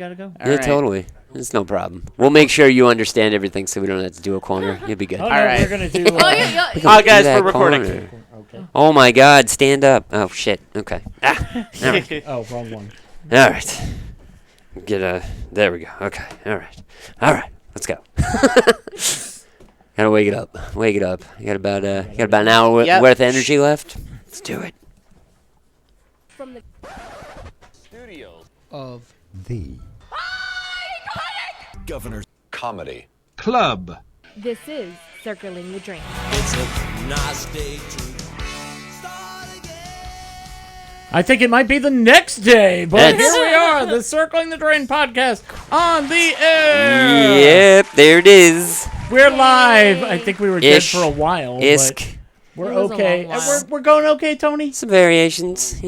Gotta go. Yeah, totally. It's no problem. We'll make sure you understand everything so we don't have to do a corner. You'll be good. All right. We're going to do... guys, we're recording. Okay. Oh, my God. Stand up. Oh, shit. Okay. All right. Oh, wrong one. All right. There we go. Okay. All right. Let's go. Gotta wake it up. You got about an hour worth of energy left. Let's do it. From the Studios of the Governor's Comedy Club. This is Circling the Drain. It's a nice day to start again. I think it might be the next day, but That's- here we are, the Circling the Drain podcast on the air. Yep, there it is. We're live. I think we were dead Ish. for a while, Isk. but we're It was a okay. long while. We're going okay, Tony? Some variations,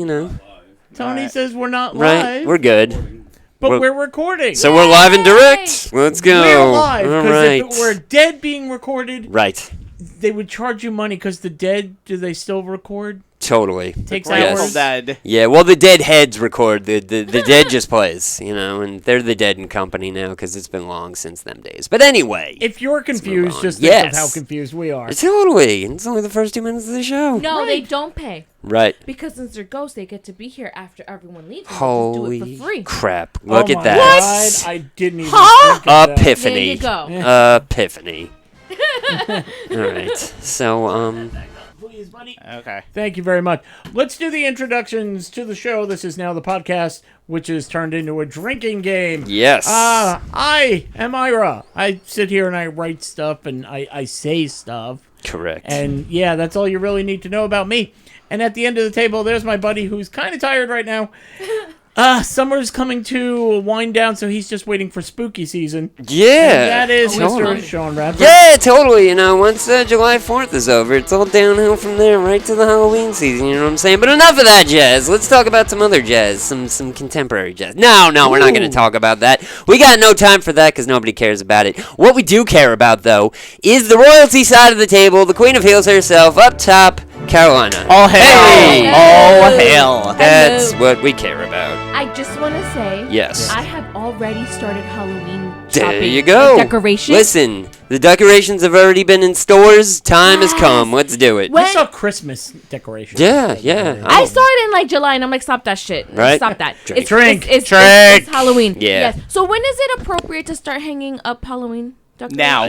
Tony says we're not Right? live, We're good. but we're recording. So we're live and direct. Let's go. We're live, All because right. if it were dead being recorded, Right. they would charge you money, because the dead, do they still record? Totally. Takes Yes. hours. Dead. Yeah, well, the dead heads record. The dead just plays, and they're the Dead and Company now because it's been long since them days. But anyway. If you're confused, on. just think of Yes. how confused we are. Totally. It's only the first 2 minutes of the show. No, they don't pay. Right. Because since they're ghosts, they get to be here after everyone leaves. And Holy they just do it for free. crap. Look Oh at my that. God, I didn't even think of that. Epiphany. There you go. Epiphany. All right. So, Please, buddy. Okay. Thank you very much. Let's do the introductions to the show. This is now the podcast, which is turned into a drinking game. yes. I am Ira. I sit here and I write stuff and I say stuff. Correct. And yeah, that's all you really need to know about me. And at the end of the table, there's my buddy who's kind of tired right now. Summer's coming to wind down, so he's just waiting for spooky season. Yeah. And that is totally. Mr. Sean Radford. Yeah, totally. Once July 4th is over, it's all downhill from there right to the Halloween season, you know what I'm saying? But enough of that jazz. Let's talk about some other jazz, some contemporary jazz. No, we're not going to talk about that. We got no time for that because nobody cares about it. What we do care about, though, is the royalty side of the table, the Queen of Heels herself, up top, Carolina. All hail. Hey! All hail. That's what we care about. I just want to say, Yes. I have already started Halloween There shopping. you go. Like decorations. Listen, the decorations have already been in stores. Time has come. Let's do it. When- I saw Christmas decorations. Yeah. I saw it in like July, and I'm like, stop that shit. Right? Stop that. Drink. It's Drink. Halloween. Yeah. Yes. So when is it appropriate to start hanging up Halloween decorations? Now,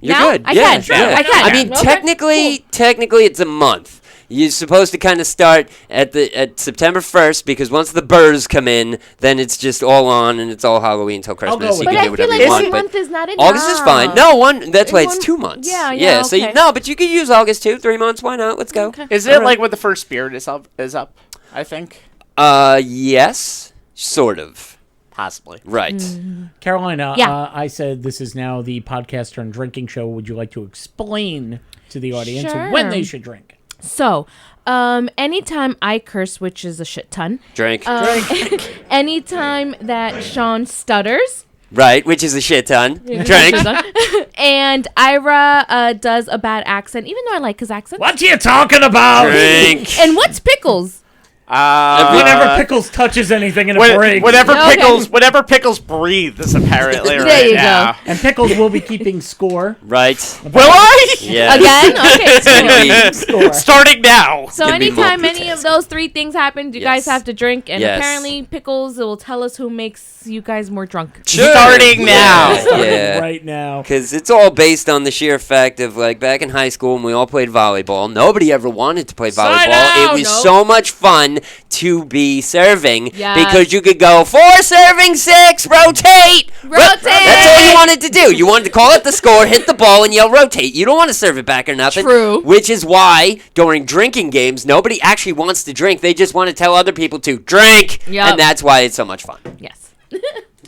you're Now? good. I yeah, can. yeah. I can. I mean, Okay, technically, it's a month. You're supposed to kind of start at September 1st because once the burrs come in, then it's just all on and it's all Halloween until Christmas. go with You But can I do feel whatever like you 1 want. month But is not enough. August is fine. No, one. That's why it's One- 2 months. Yeah, So okay. but you could use August too. 3 months. Why not? Let's go. Okay. Is it like when the first spirit is up? I think. Yes, sort of. Possibly. Right. Carolina, Yeah. I said this is now the podcast turned drinking show. Would you like to explain to the audience Sure. when they should drink? So, anytime I curse, which is a shit ton, Drink. anytime that Sean stutters, Right, which is a shit ton. Drink. and Ira does a bad accent, even though I like his accent. What you talking about? Drink. And what's pickles? Whenever Pickles touches anything in a break. Whenever Okay. Pickles breathes, apparently. There right you now. go. And Pickles will be keeping score. Right. Will I? Yeah. Again? Okay. Score. Starting now. So Can be anytime any of multitasking. those three things happen, you guys Yes. have to drink. And Yes. apparently Pickles will tell us who makes you guys more drunk. Sure. Starting now. Yeah. Right now. Because it's all based on the sheer fact of, like, back in high school when we all played volleyball, nobody ever wanted to play volleyball. out! It was Nope. so much fun to be serving Yes. because you could go 4 serving 6, rotate. Rotate! That's all you wanted to do. You wanted to call out the score, hit the ball, and yell rotate. You don't want to serve it back or nothing. True. Which is why during drinking games, nobody actually wants to drink. They just want to tell other people to drink. Yup. And that's why it's so much fun. Yes.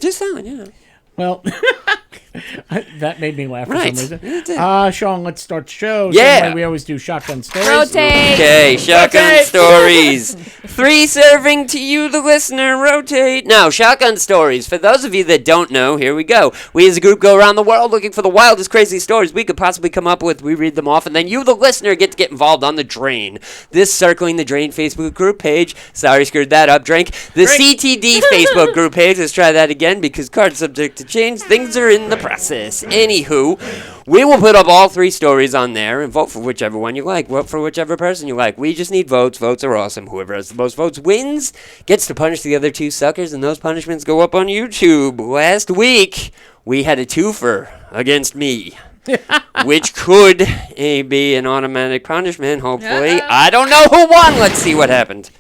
Just saying, you know. Well, That made me laugh for Right. some It did. reason. Sean, let's start the show. Yeah. Same way we always do shotgun stories. Rotate. Okay, shotgun Rotate. stories. 3 serving to you, the listener. Rotate. Now, shotgun stories. For those of you that don't know, here we go. We as a group go around the world looking for the wildest, crazy stories we could possibly come up with. We read them off, and then you, the listener, get involved on the Drain. This Circling the Drain Facebook group page. Sorry, screwed that up, Drink. The CTD Facebook group page. Let's try that again because cards subject to change. Things are in the process. Anywho, we will put up all 3 stories on there and vote for whichever one you like. Vote for whichever person you like. We just need votes. Votes are awesome. Whoever has the most votes wins, gets to punish the other 2 suckers, and those punishments go up on YouTube. Last week, we had a twofer against me. Which could be an automatic punishment, hopefully. I don't know who won. Let's see what happened.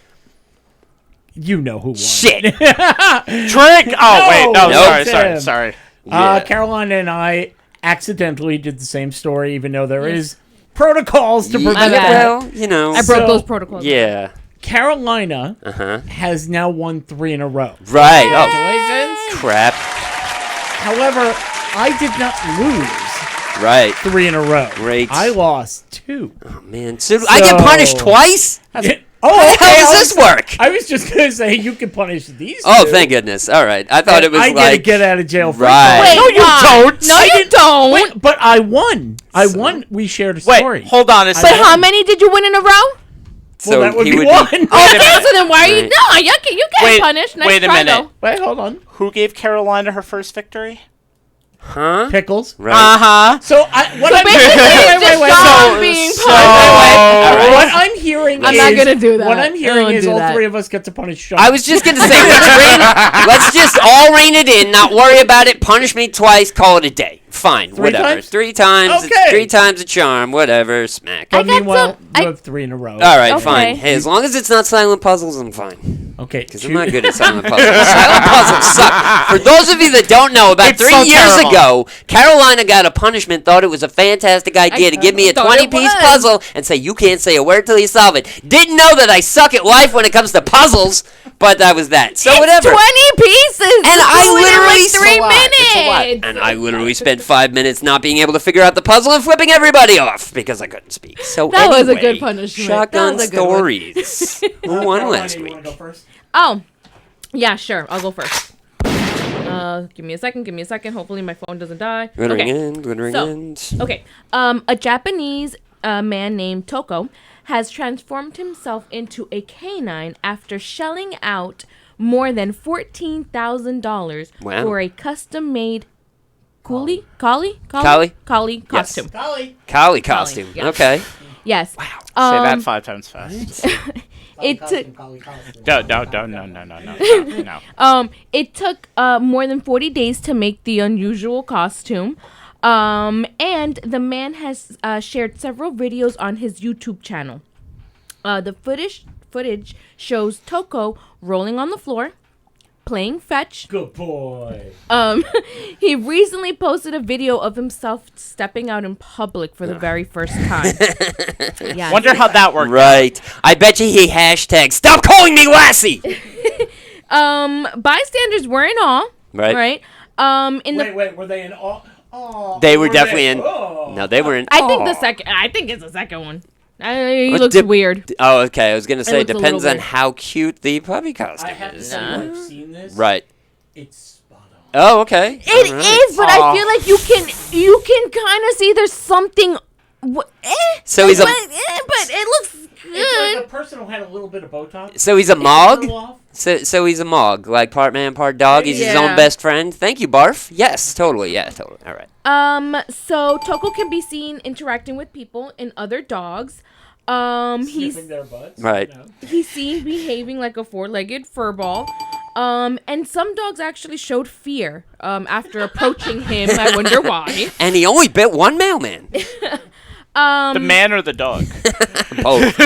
You know who won. Shit. Drink. Oh wait, no, No, sorry. Tim. Sorry. Yeah. Carolina and I accidentally did the same story, even though there is protocols to prevent bad. that. Well, you know. I broke So- those protocols. Yeah. Carolina Uh-huh. has now won 3 in a row. Right. Congratulations. Oh, crap. However, I did not lose Right. 3 in a row. Great. I lost 2. Oh, man. So I get punished twice? Oh, How okay. does this work? I was just going to say you can punish these Oh, two. thank goodness. All right. I thought it was I like... get a get out of jail free Right. card. Wait, No, you don't. No, you don't. Wait, but I won. I won. We shared a Wait, story. hold on a But second. how many did you win in a row? Well, that would he be would one. Wait a Okay, minute. so then why are you? Right. No, you get Wait, punished. Nice wait a try, minute. though. Wait, hold on. Who gave Carolina her first victory? Huh? Pickles. Right. Uh-huh. So what I'm Basically, it's just Sean being so- punished. What I'm hearing I'm is not gonna do that. What I'm hearing Don't is do all that. 3 of us get to punish Sean. I was just going to say, let's just all rein it in, not worry about it, punish me twice, call it a day. Fine, 3 whatever. times? 3 times. Okay. 3 times a charm, whatever, smack. I But got meanwhile, some- you I- have 3 in a row. All right, Okay. fine. Hey, as long as it's not silent puzzles, I'm fine. Okay. Because I'm not good at silent puzzles. Silent puzzles suck. For those of you that don't know, about It's 3 so years terrible. ago, Carolina got a punishment, thought it was a fantastic idea to give me a thought 20-piece it was. puzzle and say, you can't say a word till you solve it. Didn't know that I suck at life when it comes to puzzles, but that was that. So whatever. 20 pieces. And I Do it in, literally like 3 It's a lot. minutes. And I literally spent 5 minutes not being able to figure out the puzzle and flipping everybody off because I couldn't speak. So That was a anyway, good punishment. Shotgun That was a good one. stories. Who won Carolina, last you week? wanna go first? Oh, yeah, sure. I'll go first. Give me a second. Hopefully my phone doesn't die. Glittering Okay. end, glittering So- end. Okay. A Japanese man named Toko has transformed himself into a canine after shelling out more than $14,000 Wow. for a custom-made collie Collie? costume. Golly. Collie costume. yeah. Okay. Yes. Say that Um, 5 times fast. it took No. It took more than 40 days to make the unusual costume. And the man has shared several videos on his YouTube channel. The footage shows Toko rolling on the floor, playing fetch. Good boy. He recently posted a video of himself stepping out in public for the very first time. Yeah. Wonder how that worked. Right. I bet you he hashtag stop calling me Lassie. Bystanders were in awe. Right. Right. In the Wait, were they in all? Oh, They were definitely in. Oh. No, they were in. I think the second. I think it's the second one. He What looks dip- weird. Oh, okay. I was gonna say looks a depends little on weird. how cute the puppy I costume have to is. say, I've seen this. Right. It's spot on. Oh, okay. It All is, right. but I feel like you can kind of see there's something. So he's a- but it looks It's good. like a person who had a little bit of Botox. So he's a Fell Mog. off. So he's a Mog, like part man, part dog. He's his Yeah. own best friend. Thank you, Barf. Yes, totally. Yeah, totally. All right. So Toko can be seen interacting with people and other dogs. He's Sniffing their butts. Right. You know. he's seen behaving like a four-legged furball. And some dogs actually showed fear after approaching him. I wonder why. And he only bit one mailman. The man or the dog? Both.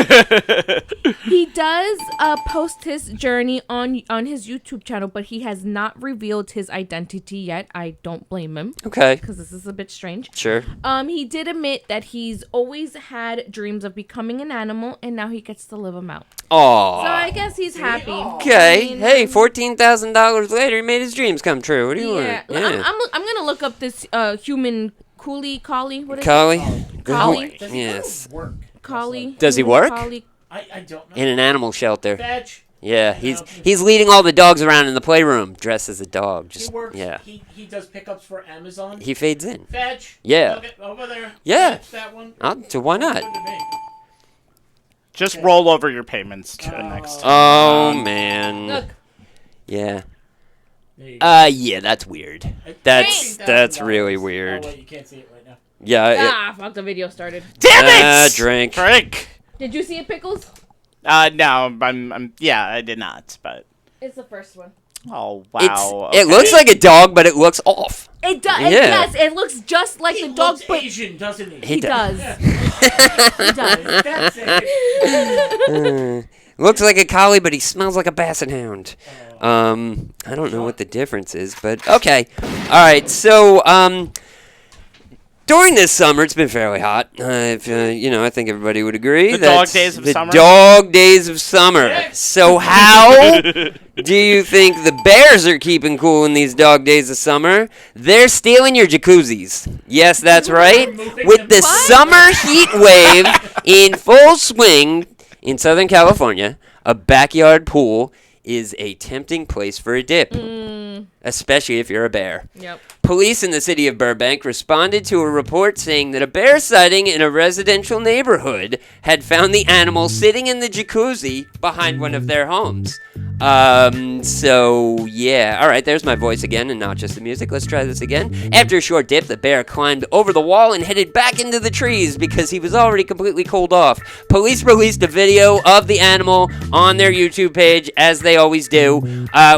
He does post his journey on his YouTube channel, but he has not revealed his identity yet. I don't blame him Okay. because this is a bit strange. Sure. He did admit that he's always had dreams of becoming an animal, and now he gets to live them out. Aw. So I guess he's happy. Okay. I mean, Hey, $14,000 later, he made his dreams come true. What do you yeah. want? I'm gonna look up this human collie. What is Collie? Collie? Does he Yes. work? it? Collie. Does he Human work? Collie. I don't know. In an animal shelter. Fetch. Yeah, he's leading all the dogs around in the playroom, dressed as a dog. He Just works. yeah. He does pickups for Amazon. He fades in. Fetch. Yeah. Look at, over there. Yeah. Fetch that one. So why not? Good to me. Just roll over your payments to the next. Oh man. Look. Yeah. There you go. Yeah, that's weird. That's really $18,000. weird. Oh, wait, you can't see it right now. Yeah. Fuck, the video started. Damn it! Drink. Drink. Did you see it, Pickles? No, yeah, I did not, but. It's the first one. Oh, wow. It looks like a dog, but it looks off. It does. Yeah. Yes, it looks just like He the dog, looks but Asian, doesn't he? he does. Yeah. He does. That's it. Looks like a collie, but he smells like a basset hound. I don't know what the difference is, but okay. All right, so during this summer, it's been fairly hot. I think everybody would agree. The That's dog days of the summer? dog days of summer. Yes. So how do you think the Bears are keeping cool in these dog days of summer? They're stealing your jacuzzis. Yes, that's right. With the What? summer heat wave in full swing in Southern California, a backyard pool is a tempting place for a dip, especially if you're a bear. Yep. Police in the city of Burbank responded to a report saying that a bear sighting in a residential neighborhood had found the animal sitting in the jacuzzi behind one of their homes. So yeah. All right, there's my voice again and not just the music. Let's try this again. After a short dip, the bear climbed over the wall and headed back into the trees because he was already completely cooled off. Police released a video of the animal on their YouTube page, as they always do,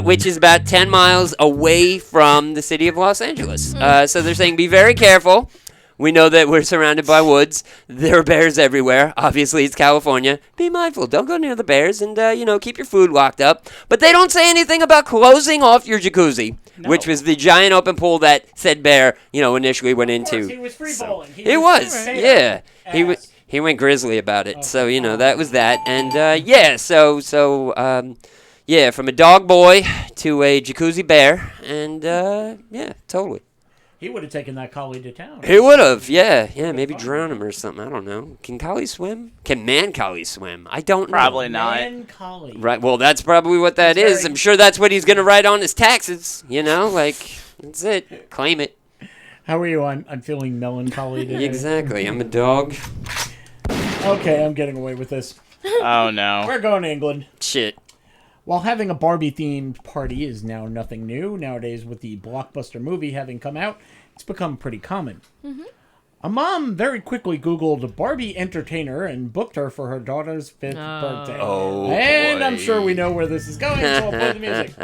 which is about 10 miles away from the city of Los Angeles. So they're saying be very careful. We know that we're surrounded by woods. There are bears everywhere. Obviously, it's California. Be mindful. Don't go near the bears and, keep your food locked up. But they don't say anything about closing off your jacuzzi, which was the giant open pool that said bear, initially went Of course, into. he was free balling. It was, fair yeah. ass. He went grizzly about it. So, come on. that was that. And, from a dog boy to a jacuzzi bear. And, totally. He would have taken that collie to town. He would have, yeah, maybe drown him or something. I don't know. Can collies swim? Can man collies swim? I don't know. Probably not. Man collie. Right. Well, that's probably what that He's is. very- I'm sure that's what he's gonna write on his taxes. That's it. Claim it. How are you? I'm feeling melancholy today. Exactly. I'm a dog. Okay, I'm getting away with this. Oh, no. We're going to England. Shit. While having a Barbie-themed party is now nothing new, nowadays with the blockbuster movie having come out, it's become pretty common. A mom very quickly Googled Barbie entertainer and booked her for her daughter's 5th birthday. Oh, And I'm boy. sure we know where this is going, so I'll play the music.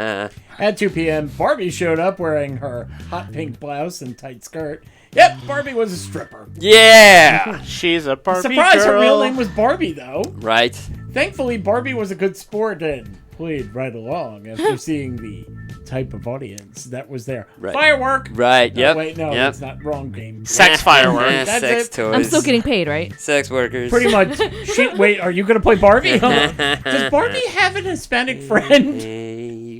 At 2 p.m., Barbie showed up wearing her hot pink blouse and tight skirt. Yep, Barbie was a stripper. Yeah. She's a Barbie Surprise, girl. her real name was Barbie, though. Right. Thankfully, Barbie was a good sport and played right along after seeing the type of audience that was there. Right. Firework! Right. No, Yep. wait, no, Yep. that's not wrong game. Sex fireworks. That's Sex it. toys. I'm still getting paid, right? Sex workers. Pretty much. Wait, are you going to play Barbie? Does Barbie have an Hispanic friend?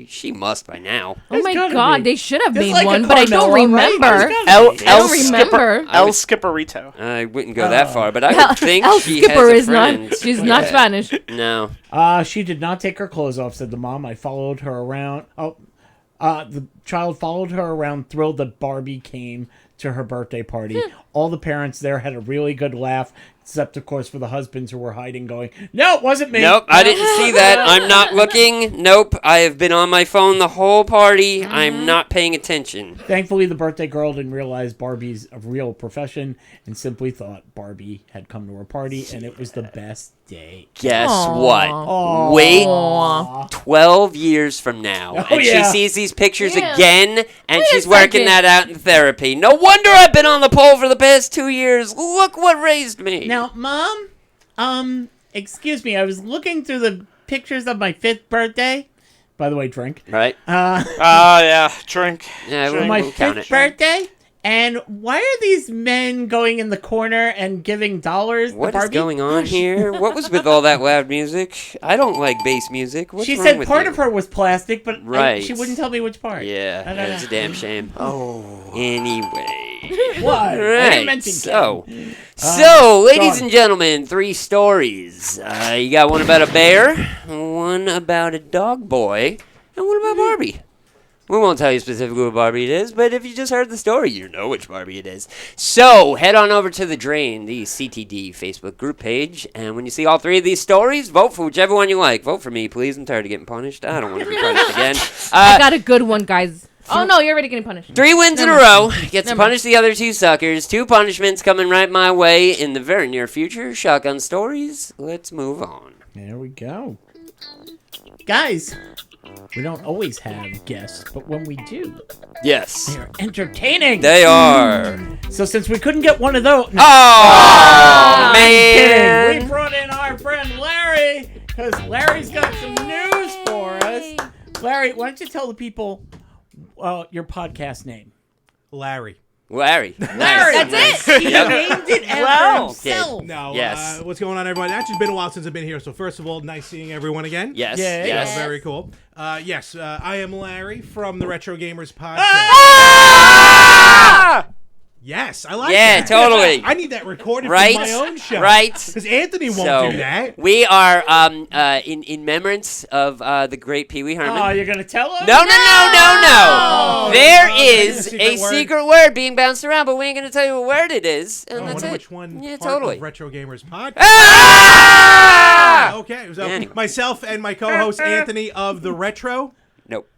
She must by now. Oh There's my gotta god, be. they should have It's made like a one, but I don't Carmella, right? remember. There's gotta be. I don't remember. El Skipperito. I wouldn't go that far, but I would think El she Skipper has a is friend. not. She's not Yeah. Spanish. No. She did not take her clothes off, said the mom. I followed her around. The child followed her around, thrilled that Barbie came to her birthday party. All the parents there had a really good laugh, except, of course, for the husbands who were hiding, going, "No, it wasn't me." Nope, I didn't see that. I'm not looking. Nope, I have been on my phone the whole party. I'm not paying attention. Thankfully, the birthday girl didn't realize Barbie's a real profession and simply thought Barbie had come to her party, and it was the best day. Guess Aw. what? Aw. Wait 12 years from now, Oh, and yeah. she sees these pictures Yeah. again, and Wait a she's working second. that out in therapy. No wonder I've been on the pole for the past 2 years. Look what raised me. Now, Mom, excuse me. I was looking through the pictures of my 5th birthday. By the way, drink. Right? Yeah, drink. Yeah, we'll, My we'll count 5th it. birthday. And why are these men going in the corner and giving dollars? What to is Barbie? going on here? What was with all that loud music? I don't like bass music. What's She wrong said with part you? of her was plastic, but Right. she wouldn't tell me which part. Yeah, I don't it's a know. damn shame. Oh. Anyway. What? I didn't Right. mention So, ladies Sean. and gentlemen, 3 stories. You got one about a bear, one about a dog boy, and one about Barbie. We won't tell you specifically what Barbie it is, but if you just heard the story, you know which Barbie it is. So, head on over to The Drain, the CTD Facebook group page, and when you see all 3 of these stories, vote for whichever one you like. Vote for me, please. I'm tired of getting punished. I don't want to be punished again. I got a good one, guys. Oh no, you're already getting punished. 3 wins in a row. Gets to Never. punish the other 2 suckers. 2 punishments coming right my way in the very near future. Shotgun stories. Let's move on. There we go. Guys, we don't always have guests, but when we do, Yes. they're entertaining. They are. So since we couldn't get one of those, Oh, kidding. We man. brought in our friend Larry, because Larry's got some news for us. Larry, why don't you tell the people your podcast name? Larry. Larry. Larry! That's it. He named it after Wow. himself. No, Yes. what's going on, everybody? Actually, it's been a while since I've been here. So first of all, nice seeing everyone again. Yes. Yeah. Yes. Very cool. Yes, I am Larry from the Retro Gamers Podcast. Ah! Yes, I like Yeah, that. totally. I need that recorded Right. for my own show. Right. Because Anthony won't So, do that. we are in remembrance of the great Pee Wee Herman. Oh, you're going to tell us? No. There Oh, is a a secret word? secret word being bounced around, but we ain't gonna tell you what word it is, and I that's wonder it. which one Yeah, part totally. of Retro Gamers Podcast. Ah! Okay, so Anyway. myself and my co-host Anthony of the Retro Nope.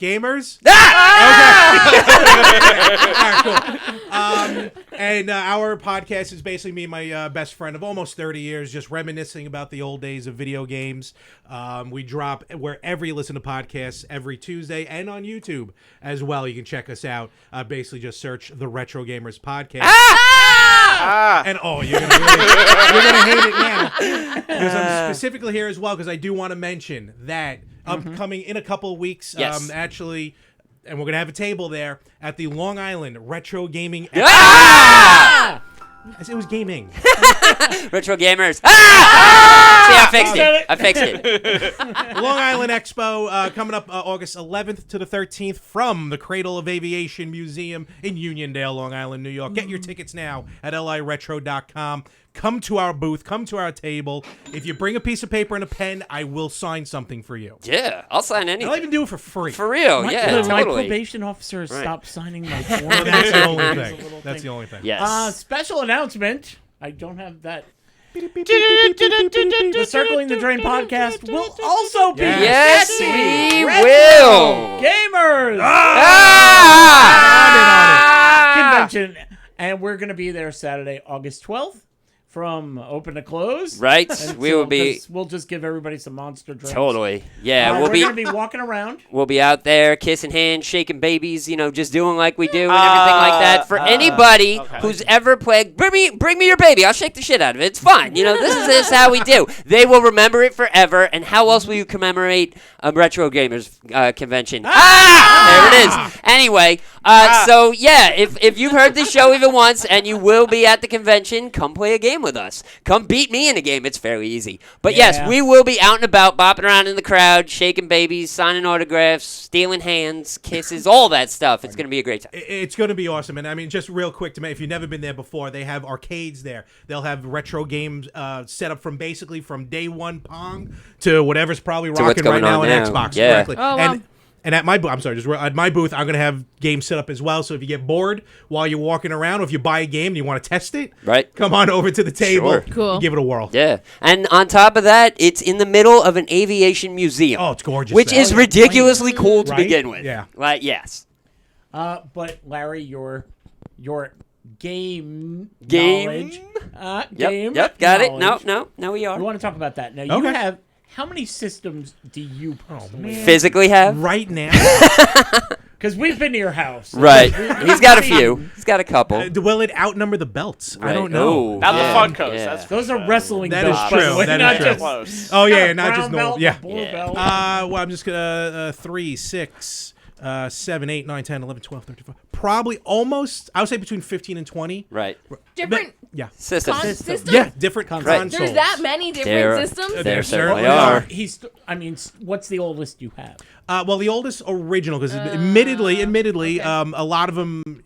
Gamers. Ah! And our podcast is basically me and my best friend of almost 30 years just reminiscing about the old days of video games. We drop wherever you listen to podcasts every Tuesday and on YouTube as well. You can check us out. Basically just search the Retro Gamers Podcast. And you're gonna hate it now because I'm specifically here as well because I do want to mention that upcoming in a couple of weeks, Yes. actually, and we're gonna have a table there at the Long Island Retro Gaming. Ah! It was gaming. Retro gamers. Ah! See, I fixed it. Long Island Expo coming up August 11th to the 13th from the Cradle of Aviation Museum in Uniondale, Long Island, New York. Get your tickets now at liretro.com. Come to our booth. Come to our table. If you bring a piece of paper and a pen, I will sign something for you. Yeah, I'll sign I'll anything. even do it for free. For real, yeah, My totally. probation officer stopped signing my form. Well, that's the only It's a thing. little That's thing. the only thing. Yes. Special announcement. I don't have that. The Circling the Drain podcast will also be Yes, at the we Retro will. Gamers Ah! Convention. And we're going to be there Saturday, August 12th from open to close. Right, Until- we will be 'cause we'll just give everybody some monster drinks. totally. Yeah, We're we'll be going to be walking around. we'll be out there kissing hands, shaking babies, just doing like we do and everything like that. For anybody who's ever played, bring me your baby. I'll shake the shit out of it. It's fine. This is how we do. They will remember it forever. And how else will you commemorate a Retro Gamers convention? There it is. Anyway, so yeah, if you've heard this show even once and you will be at the convention, come play a game with us. Come beat me in a game. It's fairly easy. But yes, Yeah. we will be out and about, bopping around in the crowd, shaking babies, signing autographs, stealing hands, kisses, all that stuff. It's going to be a great time. It's going to be awesome. And I mean, just real quick, if you've never been there before, they have arcades there. They'll have retro games set up from day one Pong to whatever's probably what's rocking right going now on on now. Xbox. Yeah. Correctly. Oh, wow. And at my booth, at my booth, I'm going to have games set up as well. So if you get bored while you're walking around, or if you buy a game and you want to test it, Right. come on over to the table. Sure. Cool. And give it a whirl. Yeah. And on top of that, it's in the middle of an aviation museum. Oh, it's gorgeous. Which there. is ridiculously cool to Right? begin with. Yeah. Like, yes. But Larry, your game Game? knowledge. Yep. Game Yep. Got it. knowledge. No, we are. We want to talk about that. Now, you Okay. have, how many systems do you personally have? Physically have? Right now, Because we've been to your house. Right. He's got a few. He's got a couple. Will it outnumber the belts? I Right. don't know. Oh, Not yeah, the Funkos. yeah. That's Those are wrestling That belts. is by the true. way, That not is just- true. close. Oh yeah, a not brown just normal. belt, Yeah. a blue Yeah. belt. Well, I'm just gonna 3, 6, 7, 8, 9, 10, 11, 12, 13, 14. Probably almost. I would say between 15 and 20. Right. Different Yeah. System. systems? Yeah, different Right. consoles. There's that many There- different systems? There certainly certainly are. He's. I mean, what's the oldest you have? Well, the oldest original, because admittedly, okay. a lot of them.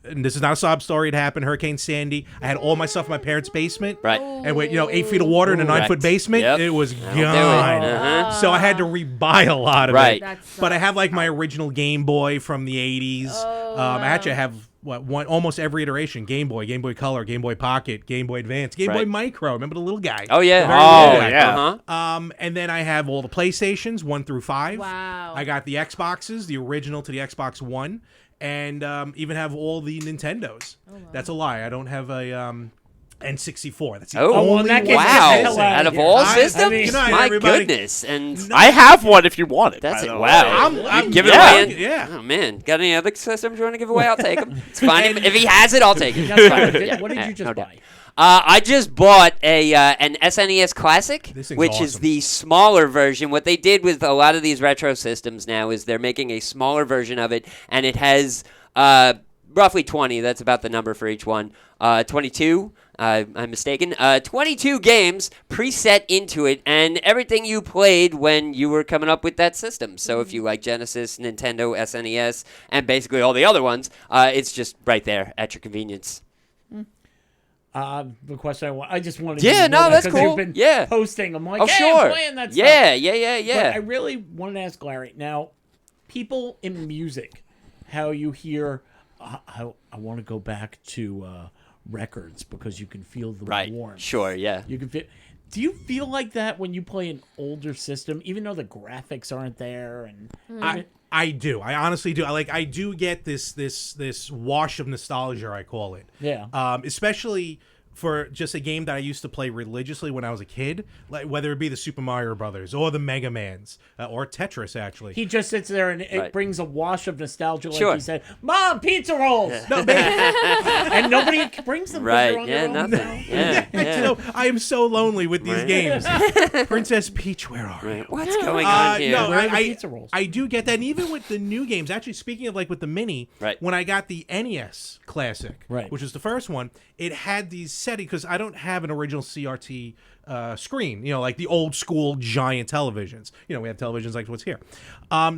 And this is not a sob story. It happened. Hurricane Sandy. I had all my stuff in my parents' basement. Right. And with 8 feet of water in a 9-foot Correct. basement, Yep. it was That'll do it. gone. Uh-huh. So I had to rebuy a lot of Right. it. That But I sucks. have like my original Game Boy from the 80s. I actually have almost every iteration: Game Boy, Game Boy Color, Game Boy Pocket, Game Boy Advance, Game Boy Right. Micro. Remember the little guy? Oh, yeah. The very Oh, little guy. yeah. Uh-huh. And then I have all the PlayStations 1 through 5. Wow. I got the Xboxes, the original to the Xbox One, and even have all the Nintendos. That's a lie. I don't have a N64. That's the Oh, only well, in that one. case, wow. get the hell Out of here. all I- systems? Good night, My everybody. goodness. And I have one if you want it. that's by it. the Wow. way. I'm Give it yeah, away. yeah. Oh, man. Got any other systems you want to give away? I'll take them. It's fine. If he has it, I'll take it. That's fine. Yeah, What did yeah, you just no doubt. buy? I just bought an SNES Classic, This thing's which is awesome. the smaller version. What they did with a lot of these retro systems now is they're making a smaller version of it, and it has roughly 20. That's about the number for each one. 22. I'm mistaken. 22 games preset into it, and everything you played when you were coming up with that system. So if you like Genesis, Nintendo, SNES, and basically all the other ones, it's just right there at your convenience. The question I just wanted. Yeah, you to know no, that that's 'cause cool. You've been Yeah. posting. I'm like, Oh, hey, sure. I'm playing that stuff. Yeah. But I really wanted to ask Larry. Now, people in music, how you hear, I want to go back to records because you can feel the Right. warmth. Sure, yeah. You can feel. Do you feel like that when you play an older system, even though the graphics aren't there? And I do. I honestly do. I do get this wash of nostalgia, I call it. Yeah. Especially for just a game that I used to play religiously when I was a kid, like whether it be the Super Mario Brothers or the Mega Mans or Tetris, actually. he just sits there and it Right. brings a wash of nostalgia, like Sure. he said, "Mom, pizza rolls," No, man, and nobody brings them. 'cause Right, they're on yeah, their own nothing. now. Yeah, yeah. You know, I am so lonely with these Right. games. Princess Peach, where are you? Right. What's going on here? No, Where are the I pizza rolls? I do get that, and even with the new games. Actually, speaking of like with the Mini, Right. when I got the NES Classic, Right. which was the first one, it had these settings because I don't have an original CRT screen. You know, like the old school giant televisions. You know, we have televisions like what's here.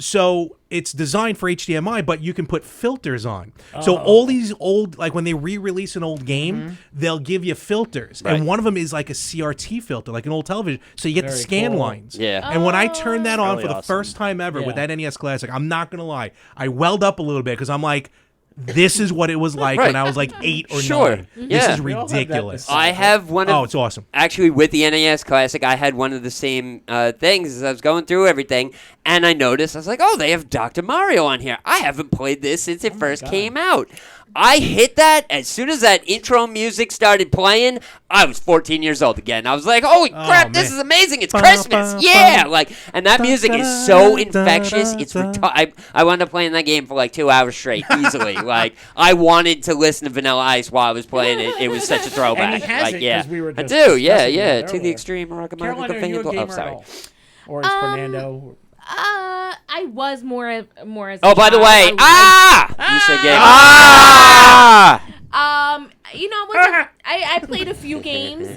So it's designed for HDMI, but you can put filters on. So all these old, like when they re-release an old game, they'll give you filters, Right. and one of them is like a CRT filter, like an old television. So you get the Very scan cool. lines. Yeah. And when I turned that on Really for the awesome. first time ever with Yeah. that NES Classic, I'm not gonna lie, I welled up a little bit because I'm like, this is what it was like Right. when I was like 8 or Sure. 9. Yeah. This is We all have that ridiculous. nostalgia. I have one of Oh, it's awesome. actually with the NES Classic. I had one of the same things as I was going through everything, and I noticed I was like, "Oh, they have Dr. Mario on here. I haven't played this since it first God. came out." I hit that as soon as that intro music started playing. I was 14 years old again. I was like, "Holy crap, this man. is amazing! It's Christmas, yeah!" Like, and that music is so infectious. It's I wound up playing that game for like 2 hours straight, easily. Like, I wanted to listen to Vanilla Ice while I was playing it. It was such a throwback. And he has like, it, yeah, 'cause we were I just do, yeah, discussing yeah. it To the earlier. extreme, Rock America Caroline, are you a Campaign. gamer Oh, at sorry. all? Or is Fernando? I was more as Oh, by the way, you said game. you know, I played a few games.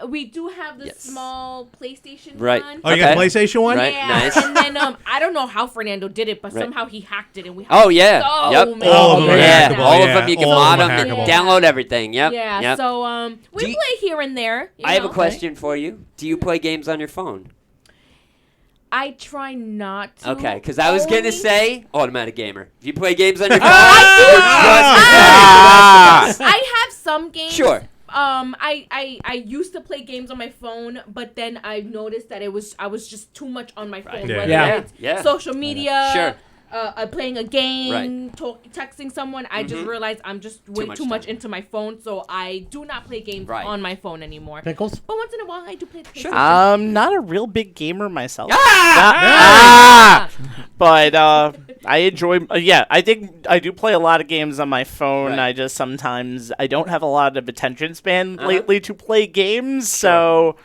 We do have the Yes. small PlayStation Right. one. Oh, you got Okay. the PlayStation one? Right. Yeah, Nice. and then I don't know how Fernando did it, but Right. somehow he hacked it, and we. Oh yeah. So Yep. many All of them are games Yeah. hackable, now. All of yeah. them you can All of mod them them are and hackable. download everything. Yep. Yeah. Yep. So we Do you- play here and there. you I have a know. question for you. Do you play games on your phone? I try not to. Okay, because I was gonna only- say automatic gamer. If you play games on your phone, I have some games. Sure. I used to play games on my phone, but then I noticed that I was just too much on my phone. Right. Yeah. Whether Yeah. it's Yeah. social media, Sure. playing a game, Right. texting someone. I just realized I'm just way much too much time. into my phone, so I do not play games Right. on my phone anymore. Pickles? But once in a while, I do play the Sure. PlayStation. Not a real big gamer myself. Ah! But I enjoy. Yeah, I think I do play a lot of games on my phone. Right. I just sometimes I don't have a lot of attention span Uh-huh. lately to play games. So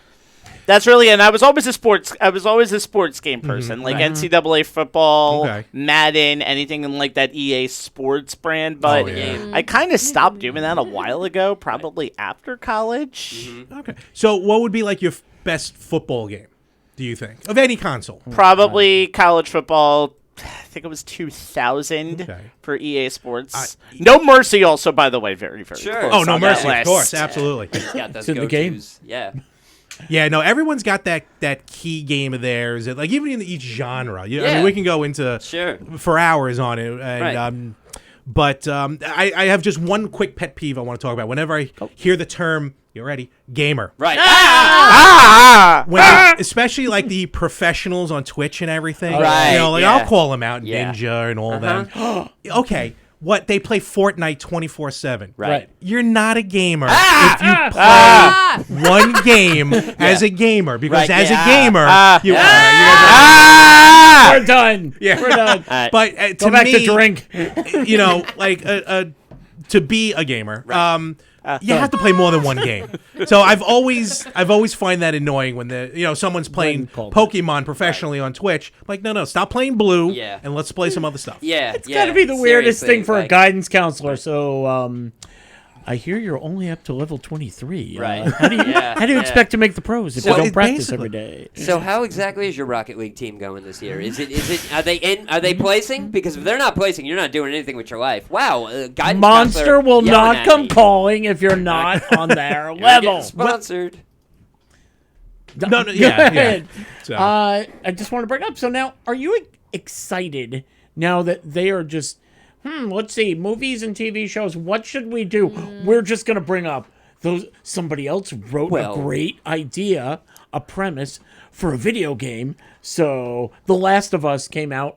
that's really. And I was always a sports game person, like NCAA football, Okay. Madden, anything in like that EA Sports brand. But yeah. I kind of stopped doing that a while ago, probably after college. Okay. So, what would be like your best football game? Do you think of any console? Probably college football. I think it was 2000 Okay. for EA Sports. No Mercy, also, by the way, very, very Sure. close Oh, No on that Mercy, of list. course, absolutely. Got those It's in the game. go-tos. Yeah. Yeah, no, everyone's got that key game of theirs. Like even in each genre. You know, I Yeah. mean, we can go into Sure. for hours on it. And, Right. But I have just one quick pet peeve I want to talk about. Whenever I hear the term, you ready? Gamer. Right. When especially like the professionals on Twitch and everything. Right, You know, like yeah. I'll call them out, Yeah. Ninja and all them. Okay. What they play Fortnite 24/7. Right. You're not a gamer if you play one game as a gamer, because Right, as yeah. a gamer, you We're done. Yeah. We're done. but Go to back me, to drink. you know, like to be a gamer, you have to play more than one game. So I've always find that annoying when someone's playing called Pokemon professionally on Twitch. Like, no, stop playing Blue, Yeah. and let's play some other stuff. Yeah. It's got to be the weirdest seriously, thing for a like- guidance counselor. So, I hear you're only up to level 23. Right. How do you Yeah, how do you yeah. expect to make the pros if So you don't it practice basically- every day? So how exactly is your Rocket League team going this year? Is it are they placing? Because if they're not placing, you're not doing anything with your life. Wow, guidance Monster counselor will yelling not at come me. calling if you're not on their You're level. getting sponsored. No, yeah. Good. So. I just want to bring up. So now, are you excited now that they are just? Let's see, movies and TV shows. What should we do? We're just gonna bring up those. Somebody else wrote Well- a great idea, a premise for a video game. So The Last of Us came out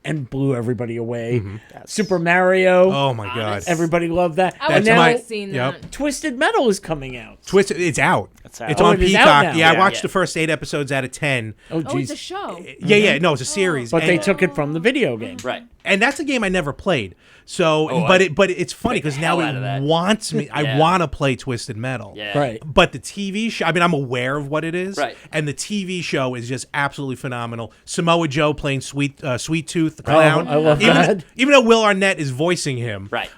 and blew everybody away. Super Mario. Oh my god, Everybody loved that. I And would now have seen yep. that. Twisted Metal is coming out. Twist. It's out. It's out. It's Oh, on it is out Peacock. now. Yeah, I Yeah. watched Yeah. the first 8 episodes out of 10. Oh, Oh, it's a jeez. show. Yeah. No, it's a series. But and, they took it from the video game. Right. and that's a game I never played. So, Oh, but it's funny played the because now hell out of that. it wants me. I Yeah. want to play Twisted Metal. Yeah. Right. But the TV show, I mean, I'm aware of what it is. Right. And the TV show is just absolutely phenomenal. Samoa Joe playing Sweet Tooth, the clown. I love even, that. Even though Will Arnett is voicing him. Right.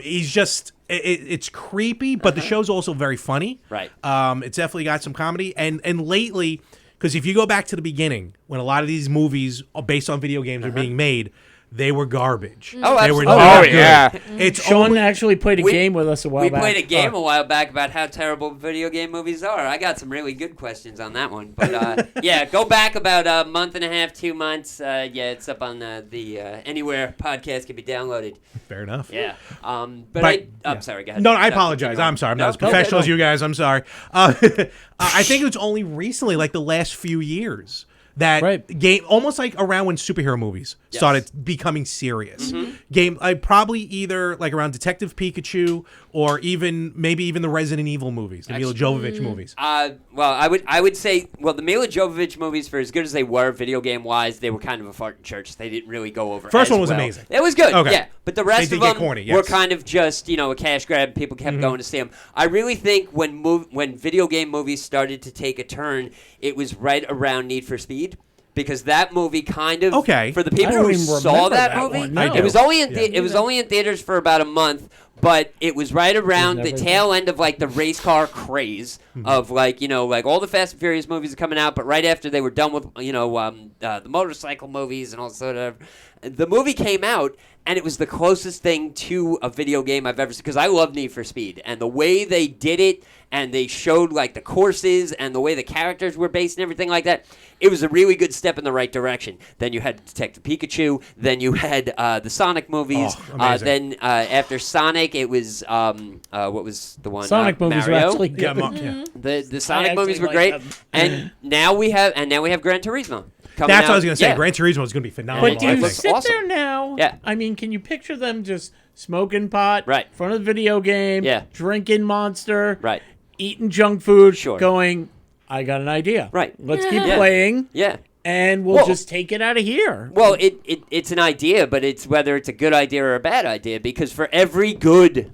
He's just, it's creepy, but the show's also very funny. Right. It's definitely got some comedy. And lately, because if you go back to the beginning, when a lot of these movies based on video games are being made, they were garbage. Oh, they were absolutely. not Oh, good. yeah. It's Sean only, actually played a We- game with us a while We back. played a game a while back about how terrible video game movies are. I got some really good questions on that one. But yeah, go back about a month and a half, 2 months. Yeah, it's up on the anywhere podcast can be downloaded. fair enough. Yeah. I'm yeah. sorry. Go ahead. No, I No, apologize. keep going. I'm sorry. I'm No, not as okay, professional no. as you guys. I'm sorry. I think it was only recently, like the last few years, that Right. game, almost like around when superhero movies Yes. started becoming serious. Game, I probably either like around Detective Pikachu or maybe even the Resident Evil movies, the Mila Jovovich movies. Well, I would say, the Mila Jovovich movies, for as good as they were video game wise, they were kind of a fart in church. They didn't really go over. First as one was well. amazing. It was good. Okay. Yeah, but the rest They of did get them corny, were yes. kind of just a cash grab. People kept going to see them. I really think when video game movies started to take a turn, it was right around Need for Speed. Because that movie kind of for the people I don't who even saw remember that that movie, one, no. it was only in Yeah. it was only in theaters for about a month, but it was right around the never- tail end of like the race car craze of like like all the Fast and Furious movies are coming out, but right after they were done with the motorcycle movies and all sort of, the movie came out. And it was the closest thing to a video game I've ever seen. Because I love Need for Speed. And the way they did it, and they showed, like, the courses, and the way the characters were based and everything like that, it was a really good step in the right direction. Then you had Detective Pikachu. Then you had the Sonic movies. Oh, amazing. Then after Sonic, it was, what was the one? Sonic movies were Mario. actually good. Yeah, yeah. The Sonic actually movies were like great. them. And now we have Gran Turismo. coming That's out. what I was gonna say. Yeah. Gran Turismo is gonna be phenomenal. But do I you think. sit awesome. there now? Yeah. I mean, can you picture them just smoking pot, Right. in front of the video game, Yeah. drinking Monster, Right. eating junk food, Sure. going, I got an idea. Right. Let's keep Yeah. playing, Yeah. and we'll Well- just take it out of here. Well, it's an idea, but it's whether it's a good idea or a bad idea, because for every good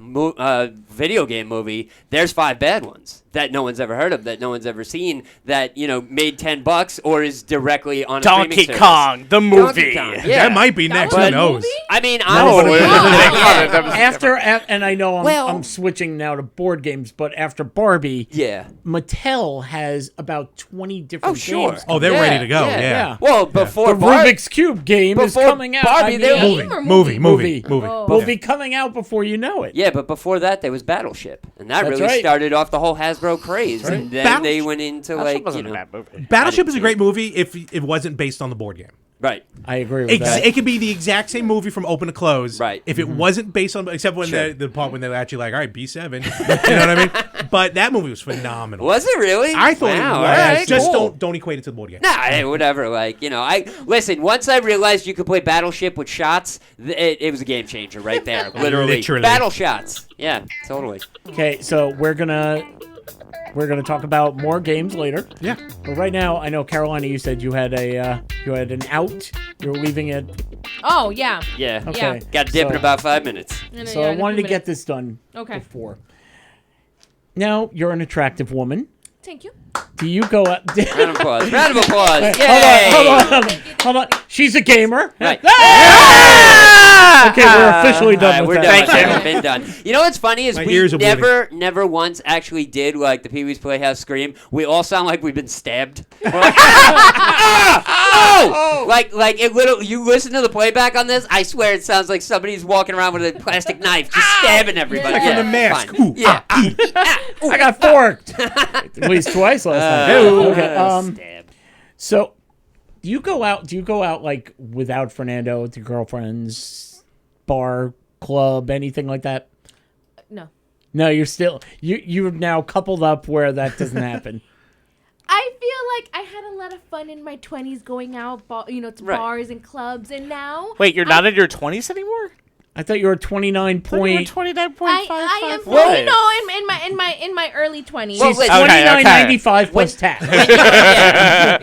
video game movie, there's 5 bad ones that no one's ever heard of, that no one's ever seen, that, made $10 or is directly on a streaming Donkey service. Kong, the Donkey movie. Kong, yeah. That might be next. was Who a knows? movie? I mean, No, honestly, yeah. After, and I know Well- I'm switching now to board games, but after Barbie, Yeah. Mattel has about 20 different Oh, sure. games. Oh, they're ready to go. Yeah. Well, before The Rubik's Cube game is before coming out. Barbie, they were- Game or Movie. Movie. Oh. will be coming out before you know it. Yeah, but before that, there was Battleship, and that That's really right. started off the whole Hasbro craze. And then they Battleship- went into That wasn't a bad movie. Battleship is a great movie if it wasn't based on the board game. right. I agree with that. It could be the exact same movie from open to close. Right. If it wasn't based on, except when Sure. the part when they were actually like, all right, B7. You know what I mean? But that movie was phenomenal. Was it really? I thought Wow, it was. all right, Just cool. don't equate it to the board game. Nah, hey, whatever. I listen. Once I realized you could play Battleship with shots, it was a game changer right there. Literally. Literally. Battle shots. Yeah, totally. Okay, so we're gonna talk about more games later. Yeah. But right now, I know Carolina, you said you had an out. You're leaving it. Oh, yeah. Yeah. Okay. Yeah. Got to dip in So- about 5 minutes. So I wanted to get this done Okay. before. Now you're an attractive woman. Thank you. Do you go out? Round of applause. Round of applause. Yay! Hold on. She's a gamer. Right. Okay, we're officially done Alright, with we're that. done. We've been done. You know what's funny is My we ears are bleeding. never once actually did like the Pee Wee's Playhouse scream. We all sound like we've been stabbed. We're like, oh! Like it literally. You listen to the playback on this. I swear it sounds like somebody's walking around with a plastic knife, just stabbing everybody. Like Yeah, from The Mask. fine. Ooh, Yeah. I got forked at least twice last night. Okay. Stab. So, do you go out like without Fernando with your girlfriends, bar, club, anything like that? No. No, you're now coupled up where that doesn't happen. I feel like I had a lot of fun in my 20s going out, to Right. bars and clubs, and now Wait, you're not in your 20s anymore? I thought you were 29 point. 29.55. I am What? in my early 20s. Well, She's wait, okay. 29.95 plus tax.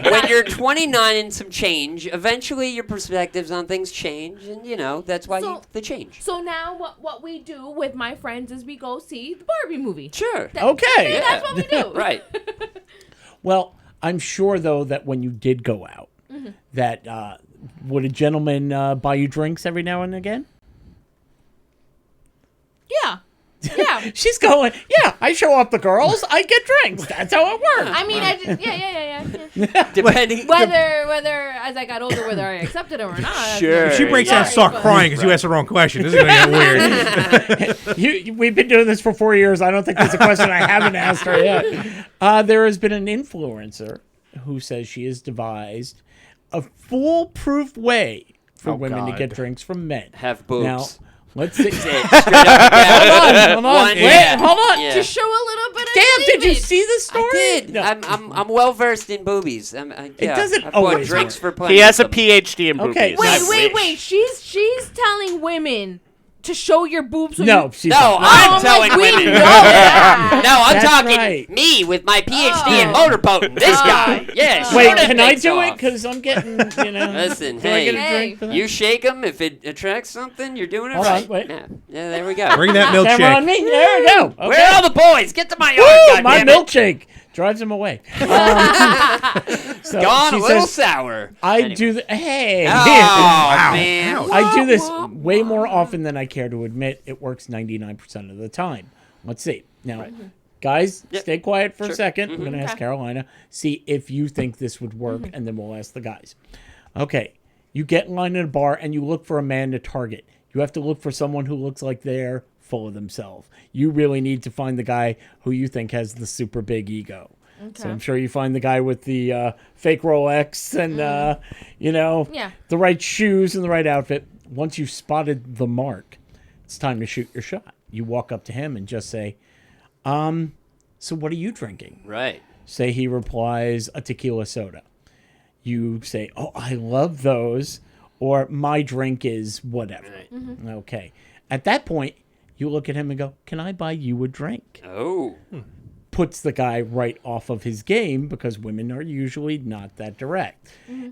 When you're 29 and some change, eventually your perspectives on things change, and that's why they change. So now what we do with my friends is we go see the Barbie movie. Sure. Okay. That's what we do. Right. Well, I'm sure though that when you did go out, that would a gentleman buy you drinks every now and again? Yeah. Yeah. She's going, yeah, I show up the girls, I get drinks. That's how it works. I mean, I just, yeah. Depending. Whether as I got older, whether I accepted it or not. Sure. She breaks Yeah. out and start crying because you asked the wrong question. This is going to get weird. We've been doing this for 4 years. I don't think there's a question I haven't asked her yet. There has been an influencer who says she has devised a foolproof way for women to God. get drinks from men. Have boobs. Now, let's see. Straight up and down. Hold on. One, Wait, yeah. hold on. Yeah. To show a little bit of Damn, did you cleavage. see the story? I did. No. I'm well versed in boobies. doesn't I bought always drinks work. for plenty. He has a of them. PhD in Okay, boobies. Wait. She's telling women to show your boobs. So No, you, she's No, not. I'm like, telling we women. know that. No, I'm That's talking right. me with my PhD in Oh. motorboating. This guy. Yeah. show Wait, them can I things do it? off. Because I'm getting, Listen, Can I get a hey, drink for that? you shake them if it attracts something. You're doing it Hold on, right. wait. Yeah, there we go. Bring that Camera on milkshake. me. There we go. Okay. Where are all the boys? Get to my yard, Woo, my goddammit. milkshake drives him away. So Gone she a little says, sour. I Anyway. do the hey. Oh, man. Ouch. I do this way more often than I care to admit. It works 99% of the time. Let's see. Now, guys, Yep. stay quiet for a Sure. second. I'm going to ask Okay. Carolina, see if you think this would work, and then we'll ask the guys. Okay. You get in line at a bar and you look for a man to target. You have to look for someone who looks like they're full of themselves. You really need to find the guy who you think has the super big ego. So I'm sure you find the guy with the fake Rolex and, Yeah. the right shoes and the right outfit. Once you've spotted the mark, it's time to shoot your shot. You walk up to him and just say, so what are you drinking? Right. Say he replies, a tequila soda. you say, "Oh, I love those," or "My drink is whatever." Okay. At that point, you look at him and go, "Can I buy you a drink?" Oh. Puts the guy right off of his game because women are usually not that direct.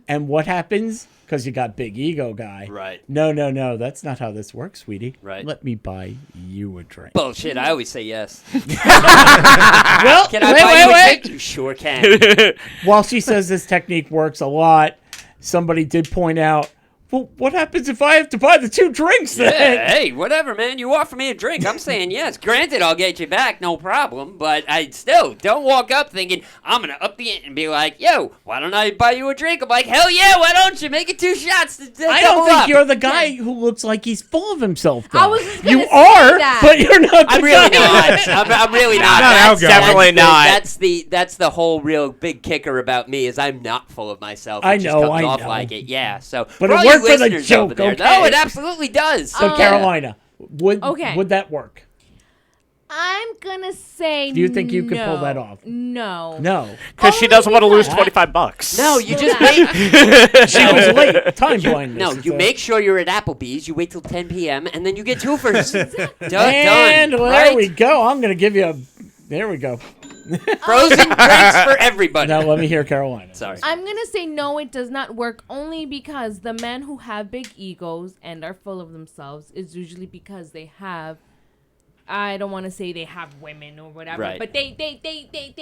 And what happens? Because you got big ego guy. Right. No. That's not how this works, sweetie. Right. Let me buy you a drink. Bullshit. I always say yes. Well, Can I buy you a drink? You sure can. While she says this technique works a lot, somebody did point out, well, what happens if I have to buy the 2 drinks then? Yeah, hey, whatever, man. You offer me a drink. I'm saying yes. Granted, I'll get you back, no problem. But I still don't walk up thinking I'm gonna up the ante and be like, "Yo, why don't I buy you a drink?" I'm like, "Hell yeah, why don't you make it 2 shots?" I don't think you're the guy who looks like he's full of himself. Though. I was just gonna you say are, that. but you're not. The I'm really guy. not. I'm really not. No, That's definitely not. That's the whole real big kicker about me is I'm not full of myself. It I just know, comes I off know. like it. Yeah. So, But for it all you worked for the listeners joke, over there, okay? no, it absolutely does. So Carolina, would that work? I'm gonna say. Do you think you could pull no. that off? No. No. Because she Only doesn't want to lose because- $25. No, you just make. She was late. Time blindness. No, is you a- make sure you're at Applebee's. You wait till 10 p.m. and then you get 2 first. And Done. there Right? we go. I'm gonna give you a. There we go. Frozen drinks for everybody. Now let me hear Carolina. Sorry. I'm gonna say no, it does not work only because the men who have big egos and are full of themselves is usually because they have, I don't want to say they have women or whatever, Right. but they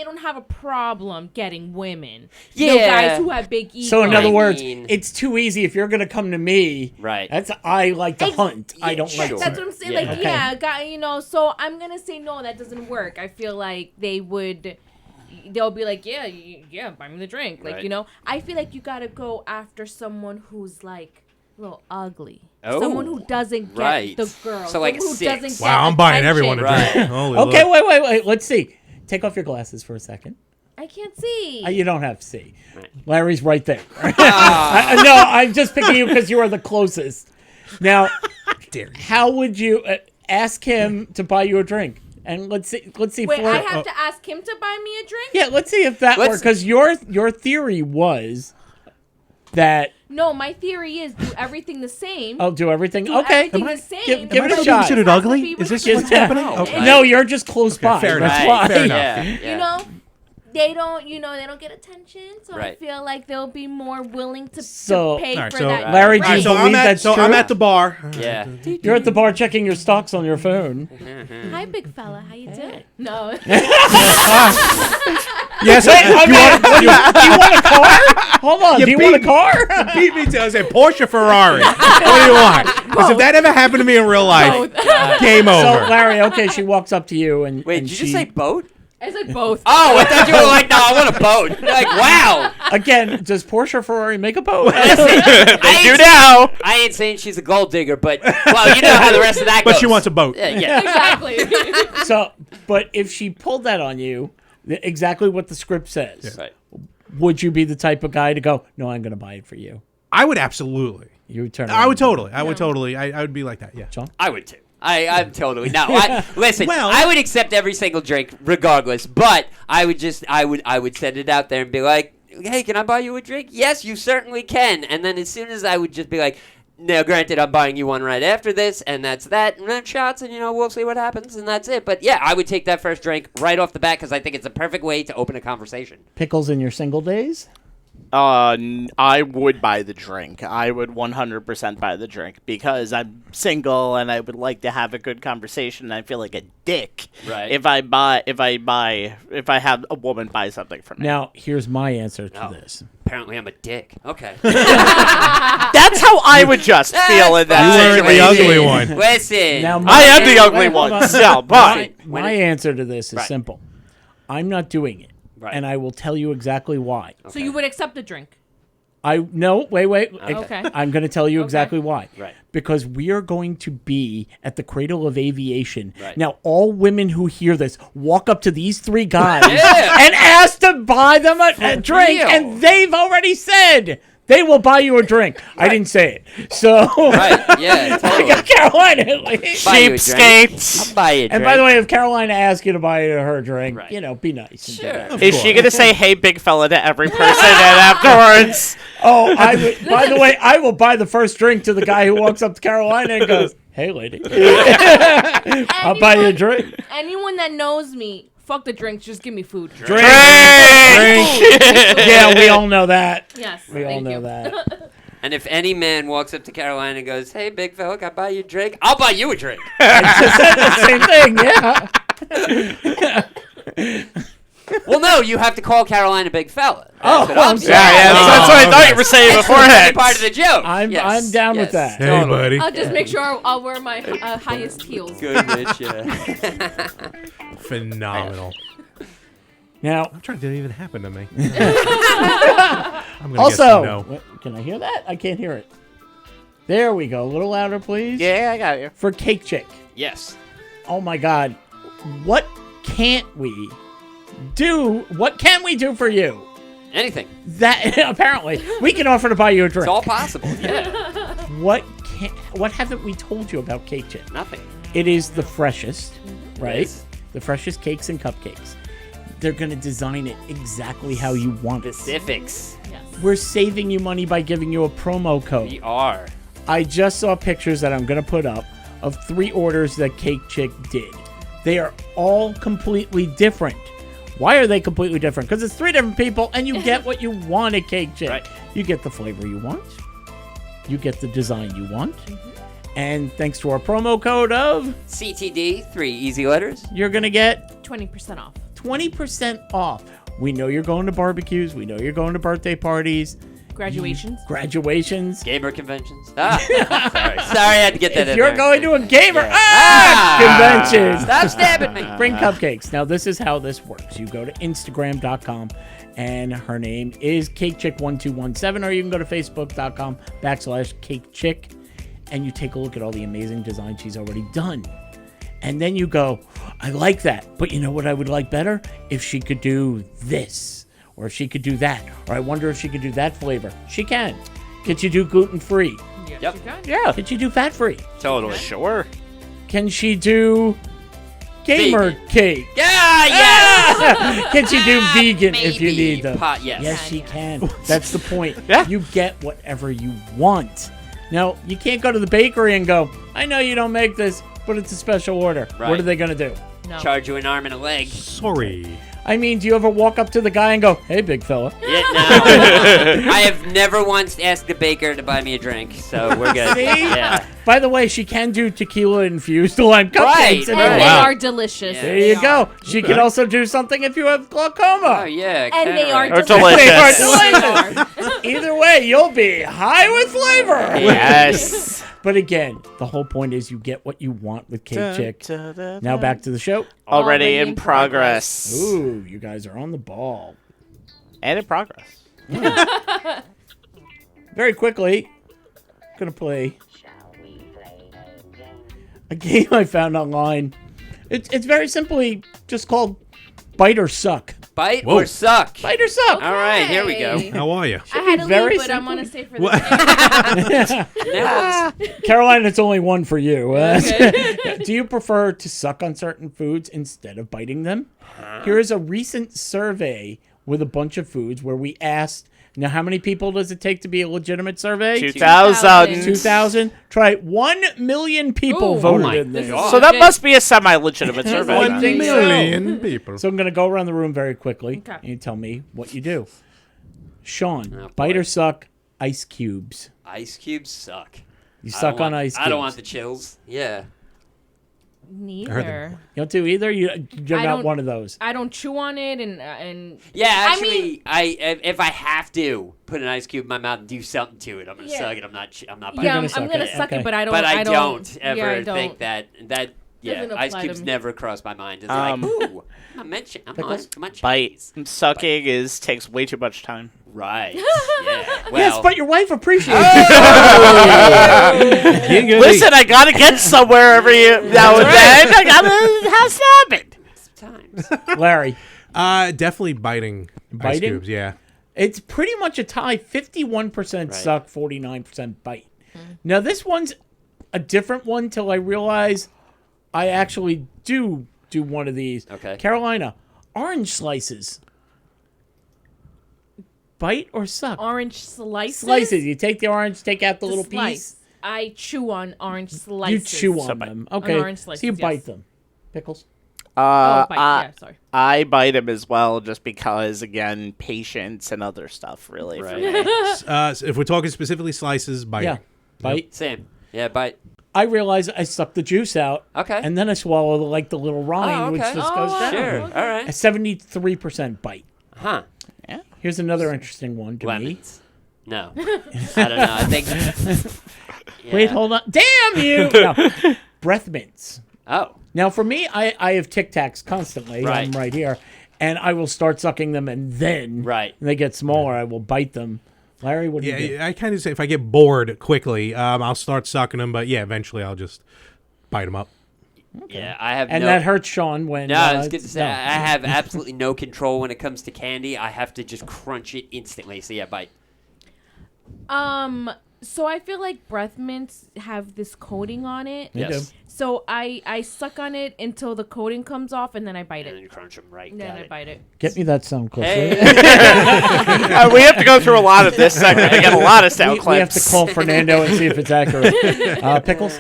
don't have a problem getting women. Yeah. The guys who have big egos. So in other I words, mean- it's too easy if you're gonna come to me. Right. That's I like to Ex- hunt. I don't like sure. to. That's what I'm saying. Yeah. Like, Okay. yeah, guy, so I'm gonna say no, that doesn't work. I feel like they'll be like, yeah, buy me the drink. Like, Right. I feel like you gotta go after someone who's like a little ugly. Oh, Someone who doesn't get right. the girl. So, like, someone who 6. doesn't Wow, get I'm buying attention. everyone a Right. drink. Holy Okay, Lord. wait. Let's see. Take off your glasses for a second. I can't see. You don't have to see. Right. Larry's right there. Ah. No, I'm just picking you because you are the closest. Now, how would you ask him to buy you a drink? And let's see. Wait, for, I have to ask him to buy me a drink? yeah, let's see if that Let's- works. Because your theory was that No, my theory is do everything the same. I'll do everything. Do okay, everything the same. give Am I it a being shot. considered Has to ugly? be Is this with what's you. happening? No. Okay. No, you're just close by. fair That's enough. why. Fair enough. Yeah. You know, they don't get attention, so Right. I feel like they'll be more willing to So- pay Alright, for so- that. Larry, do All right, you so believe that's true? I'm at the bar. Yeah. You're at the bar checking your stocks on your phone. Hi, big fella. How you doing? No. Yes. Do you want a car? Hold on. Do you want a car? Beat me to I said Porsche Ferrari. What do you want? Because if that ever happened to me in real life, game So over. Larry, okay, she walks up to you and Wait, and did you she, just say boat? I said both. Oh, I thought you were like, no, I want a boat. You're like, wow. again? Does Porsche or Ferrari make a boat? I Do ain't, now. I ain't saying she's a gold digger, but, well, you know how the rest of that goes. But she wants a boat. Yeah. Exactly. So, but if she pulled that on you, exactly what the script says, Right. would you be the type of guy to go, "No, I'm going to buy it for you"? I would absolutely. You would turn. I around would and- totally. I would be like that. Yeah. Sean? I would too. I'm totally no. Listen, Well- I would accept every single drink regardless, but I would send it out there and be like, "Hey, can I buy you a drink?" Yes, you certainly can. And then as soon as I would just be like, "Now, granted, I'm buying you one right after this, and that's that, and then shots, and we'll see what happens, and that's it." But yeah, I would take that first drink right off the bat because I think it's a perfect way to open a conversation. Pickles in your single days? I would buy the drink. I would 100% buy the drink because I'm single and I would like to have a good conversation. And I feel like a dick Right. if I have a woman buy something for me. Now, here's my answer to Oh. this. Apparently, I'm a dick. Okay. That's how I would just feel in that You were the situation. ugly one. Listen. Now, I am the Wait, ugly hold one. on. So, bye. My answer to this is Right. simple. I'm not doing it, Right. and I will tell you exactly why. So you would accept the drink? Wait. Okay. I'm going to tell you exactly why. Right. Because we are going to be at the Cradle of Aviation. Right. Now, all women who hear this walk up to these three guys Yeah. and ask to buy them a drink, real. and they've already said They will buy you a drink. I didn't say it. So Right, yeah, I totally. got Carolina at least. Buy you a drink. Cheapskates. I'll buy you a drink. And by the way, if Carolina asks you to buy her a drink, Right. you know, be nice. and do Sure. that. Is she gonna say "Hey, big fella" to every person and afterwards? Oh, by the way, I will buy the first drink to the guy who walks up to Carolina and goes, "Hey, lady, I'll buy you a drink." Anyone that knows me, fuck the drinks. Just give me food. Drink. Yeah, we all know that. Yes. We all thank know you. that. And if any man walks up to Carolina and goes, "Hey, big fella, can I buy you a drink?" I'll buy you a drink. I just said the same thing. Yeah. Well, no, you have to call Carolina big fella. That's Oh, what I'm saying. sorry. Yeah, that's what I thought you were saying That's beforehand. part of the joke. I'm down with that. Hey, buddy. I'll just make sure I'll wear my highest heels. Good, Rich. Yeah. Phenomenal. Now, I'm trying to even happen to me. I'm gonna also, guess no. can I hear that? I can't hear it. There we go. A little louder, please. Yeah, I got you. For Cake Chick. Yes. Oh my God. What can't we do? What can we do for you? Anything. That apparently we can offer to buy you a It's drink. all possible. Yeah. What haven't we told you about Cake Chick? Nothing. It is the freshest, right? Yes. The freshest cakes and cupcakes. They're going to design it exactly how you want it. Specifics. We're saving you money by giving you a promo code. We are. I just saw pictures that I'm going to put up of 3 orders that Cake Chick did. They are all completely different. Why are they completely different? Because it's 3 different people and you get what you want at Cake Chick. Right. You get the flavor you want. You get the design you want. And thanks to our promo code of, CTD, 3 easy letters. you're going to get 20% off. 20% off. We know you're going to barbecues. We know you're going to birthday parties, Graduations. graduations. Gamer conventions. Sorry, I had to get that If in you're there. going to a gamer convention, Stop stabbing me. bring cupcakes. Now, this is how this works. You go to Instagram.com, and her name is CakeChick1217, or you can go to Facebook.com/CakeChick, and you take a look at all the amazing designs she's already done. And then you go, I like that, but you know what I would like better? If she could do this, or if she could do that, or I wonder if she could do that flavor. She can. Can she do gluten-free? Yes, Yep. you can. Yeah. Can she do fat-free? Totally. Sure. Can she do gamer Vegan. cake? Yeah, yes. Can she do vegan if you Maybe. need them? Yes. Yes, she can. That's the point. Yeah. You get whatever you want. Now, you can't go to the bakery and go, I know you don't make this, but it's a special order. Right. What are they going to do? No. Charge you an arm and a leg. Sorry. I mean, do you ever walk up to the guy and go, hey, big fella? Yeah, no. I have never once asked a baker to buy me a drink, so we're good. See? Yeah. By the way, she can do tequila-infused lime cupcakes. Right. if And you they want. are delicious. Yeah. There you go. She can also do something if you have glaucoma. Oh, yeah. And they are Or delicious. delicious. They are delicious. Either way, you'll be high with flavor. Yes. But again, the whole point is you get what you want with Cake Chick. Now back to the show. Already in progress. Ooh, you guys are on the ball. And in progress. Very quickly, gonna play a game I found online. It's very simply just called Bite or Suck. Bite Whoa. or suck. Bite or Suck. All right, here we go. How are you? I had to Very leave, but I'm simple. going to stay for the Now, Caroline, it's only one for you. Do you prefer to suck on certain foods instead of biting them? Here is a recent survey with a bunch of foods where we asked, now how many people does it take to be a legitimate survey? 2000. 2,000. Try it. 1 million people Ooh. voted Oh my in this. God. So that must be a semi-legitimate survey. I then. think so. Million people. So I'm going to go around the room very quickly, Okay. and you tell me what you do. Sean, Oh, boy. bite or suck ice cubes? ice cubes suck. You I don't suck on want- ice cubes. I don't want the chills. Yeah. Neither. You don't do either? You're I not don't- one of those. I don't chew on it and Yeah, I actually, if I have to put an ice cube in my mouth and do something to it, I'm gonna Yeah. suck it. I'm not biting yeah, it. I'm gonna suck Okay. it, but I don't. But I don't yeah, ever I don't. think that yeah, Doesn't ice apply cubes to me. never cross my mind. It's Um, like, ooh, I'm on Bite. Sucking takes way too much time. Right. Yeah. Well, Yes, but your wife appreciates Listen, I gotta get somewhere every now and then. I gotta have something. sometimes. it. Larry, Definitely biting ice Biting? cubes, yeah. It's pretty much a tie. 51% suck, 49% bite. Now this one's a different one till I realize I actually do one of these. Okay. Carolina, orange slices. Bite or suck? Orange slices. Slices. You take the orange, take out the little Slice. piece. I chew on orange You slices. chew on them. Okay. orange slices, so you yes. bite them. Pickles. Oh, bite. Yeah, sorry. I bite him as well, just because, again, patience and other stuff, really. For me. If we're talking specifically slices, bite. Yeah. Bite. Same. Yeah, bite. I realize I suck the juice out. Okay. And then I swallow the little rind, which okay. just goes down. Sure. All A right. 73% bite. Huh. Here's another interesting one to me. Lemons. No. I don't know. I think. Yeah. Wait, hold on. Damn you! No. Breath mints. Oh. Now, for me, I have Tic Tacs constantly. Right. I'm right here. And I will start sucking them, and then when they get smaller, I will bite them. Larry, what do you do? Yeah, I kind of say if I get bored quickly, I'll start sucking them. But yeah, eventually I'll just bite them up. Yeah, I have And no... that hurts Sean when... No, I was going to say, no. I have absolutely no control when it comes to candy. I have to just crunch it instantly. So yeah, bite. So I feel like breath mints have this coating on it. They Yes. do. So I suck on it until the coating comes off, and then I bite And then it. you crunch them right. And then Got I it. bite it. Get me that sound clip. Hey. We have to go through a lot of this segment to get a lot of sound We have clips. to call Fernando and see if it's accurate. Pickles?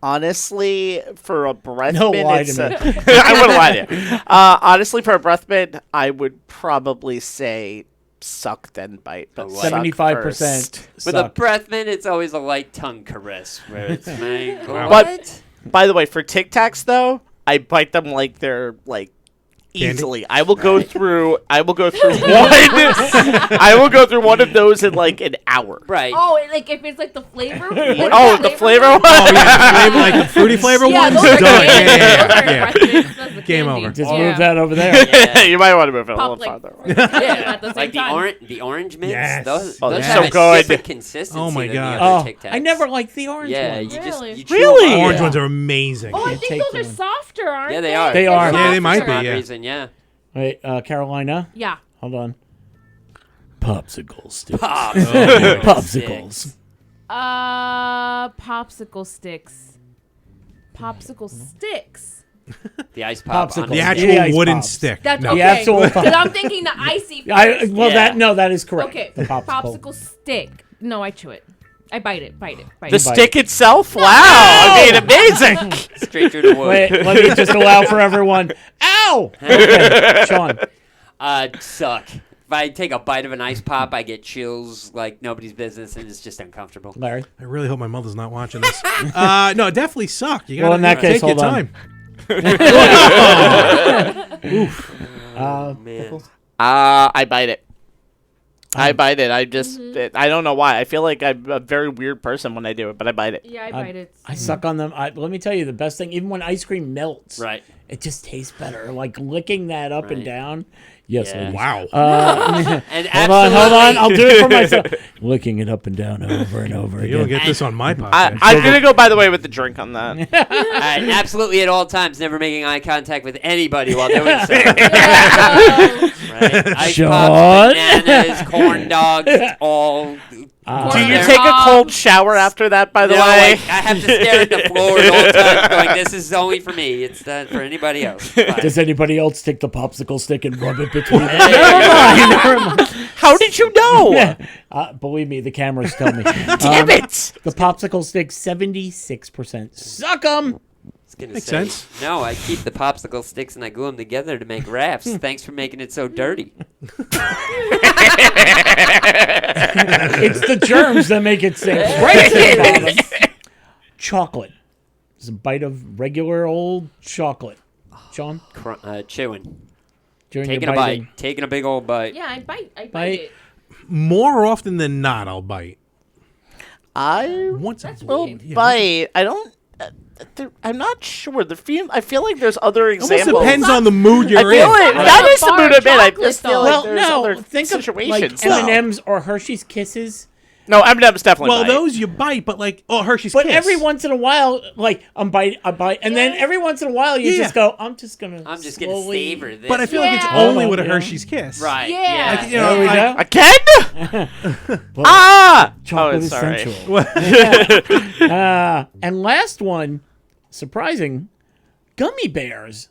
Honestly, for a breath No, mint, lie it's to me. I wouldn't lie to you. Honestly, for a breath mint, I would probably say suck then bite, but suck 75% first. With a suck. breath mint, it's always a light tongue caress where it's like, But what? by the way, for Tic Tacs though, I bite them like they're like easily. I will go through one. I will go through one of those in like an hour. Right. Oh, like if it's like the flavor. Oh, the flavor one. Oh yeah, like the fruity flavor Yeah, ones. those are Done. candy. Those Yeah, are yeah. breath mints. That's the Game candy. over. Just Yeah. move that over there. Yeah. You might want to move it a little Pop like farther. at the same Like time. the orange mints. Yes. Those, Oh, those they're have so a good. different consistency Oh, my than God. the other Oh, Tic Tacs. I never liked the orange Yeah, ones. you just Really? you chew Really? on Orange them. ones are amazing. Oh, I Can't think take those are one. softer, aren't they? Yeah, they are. They are. Yeah, they might For be. some Yeah. reason, yeah. Wait, Carolina? Yeah. Hold on. Popsicle sticks. Pop. Popsicles. Popsicle sticks. Popsicle sticks. The ice pop. Popsicle. on The a Yeah, stick. actual ice wooden pops. stick. That's No. okay. The actual Because I'm thinking the icy. Well, Yeah. that is correct. Okay. The popsicle. Popsicle stick. No, I chew it. I bite it. Bite it. Bite The it. stick itself? Wow. I mean, amazing. Straight through the wood. Wait, let me just allow for everyone. Ow! Okay, Sean. Suck. If I take a bite of an ice pop, I get chills like nobody's business, and it's just uncomfortable. Larry. I really hope my mother's not watching this. No, it definitely sucked. You gotta Well, in that case, take your hold on. time. Man. I bite it. I bite it. I just, I don't know why. I feel like I'm a very weird person when I do it, but I bite it. Yeah, I bite it. I suck on them. Let me tell you, the best thing, even when ice cream melts, Right. it just tastes better. Like licking that up and Right. down. Yes, Yeah. ladies. Wow. And Hold on. I'll do it for myself. Licking it up and down over and over You don't again. get this on my podcast. I'm going to go, by the way, with the drink on that. Absolutely at all times, never making eye contact with anybody while doing so. Right? Ice Sean? pops, bananas, corn dogs, it's all. Do you take a cold shower after that, by the No, way? I have to stare at the floor at all times, going, "This is only for me. It's not for anybody else." Fine. Does anybody else take the popsicle stick and rub it between them? Never mind. How did you know? Believe me, the cameras tell me. Damn it! The popsicle stick, 76%. Suck 'em! Makes sense. No, I keep the popsicle sticks and I glue them together to make rafts. Thanks for making it so dirty. It's the germs that make it sink right to the bottom. Chocolate. It's a bite of regular old chocolate. Sean? Chewing. During Taking your a biting. bite. Taking a big old bite. Yeah, I bite. I Bite. bite it. More often than not, I'll bite. I Once will weird. bite. I don't. I'm not sure. I feel like there's other Almost examples. depends on the mood I you're feel in. like Right. that is the Bar mood I'm in. I chocolate, just feel though. like Well, there's no, other think of like situations. M&M's or Hershey's Kisses. No, M&M's definitely. Well, bite. those you bite, but like, Hershey's But Kiss. every once in a while, like I bite, and then every once in a while you Yeah. just go, I'm just gonna slowly savor this. But I feel like it's Yeah. only with a Yeah. Hershey's Kiss. Right. Yeah. Like, you know, There we like- go. Again? Ah! Chocolate is sorry. sensual. And last one, surprising, gummy bears.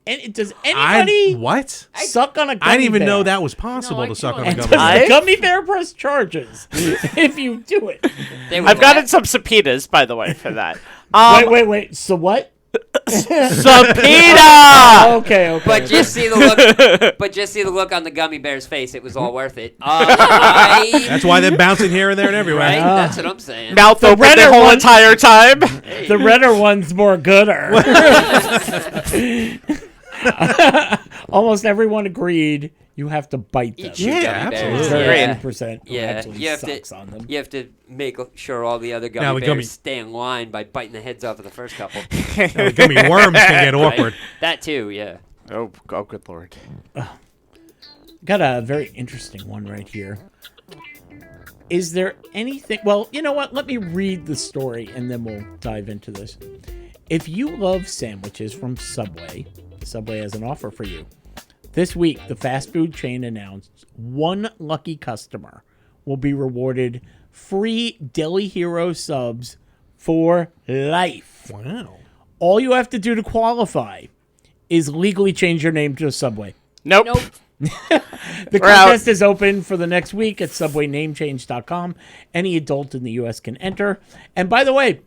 And does anybody what? suck on a gummy I didn't even bear? know that was possible No, I to suck on can't. a And gummy does bear. the gummy bear press charges if you do it? They were I've gotten some subpoenas, by the way, for that. Wait. So what? Subpoena! Okay. But just see the look. But just see the look on the gummy bear's face. It was all worth it. Right? That's why they're bouncing here and there and everywhere. Right? That's what I'm saying. Mouth open the redder whole one- entire time. The redder one's more gooder. Almost everyone agreed you have to bite them. Eat your Yeah, gummy absolutely. bears. Agreed. Yeah. 30% Yeah, actually you have sucks to. on them. You have to make sure all the other Now gummy the bears gummy- stay in line by biting the heads off of the first couple. Now, the gummy worms can get Right? awkward. That too, yeah. Oh, good lord. Got a very interesting one right here. Is there anything... Well, you know what? Let me read the story, and then we'll dive into this. If you love sandwiches from Subway, Subway has an offer for you. This week, the fast food chain announced one lucky customer will be rewarded free Deli Hero subs for life. Wow. All you have to do to qualify is legally change your name to Subway. Nope. Nope. The We're out. contest is open for the next week at subwaynamechange.com. Any adult in the U.S. can enter. And by the way,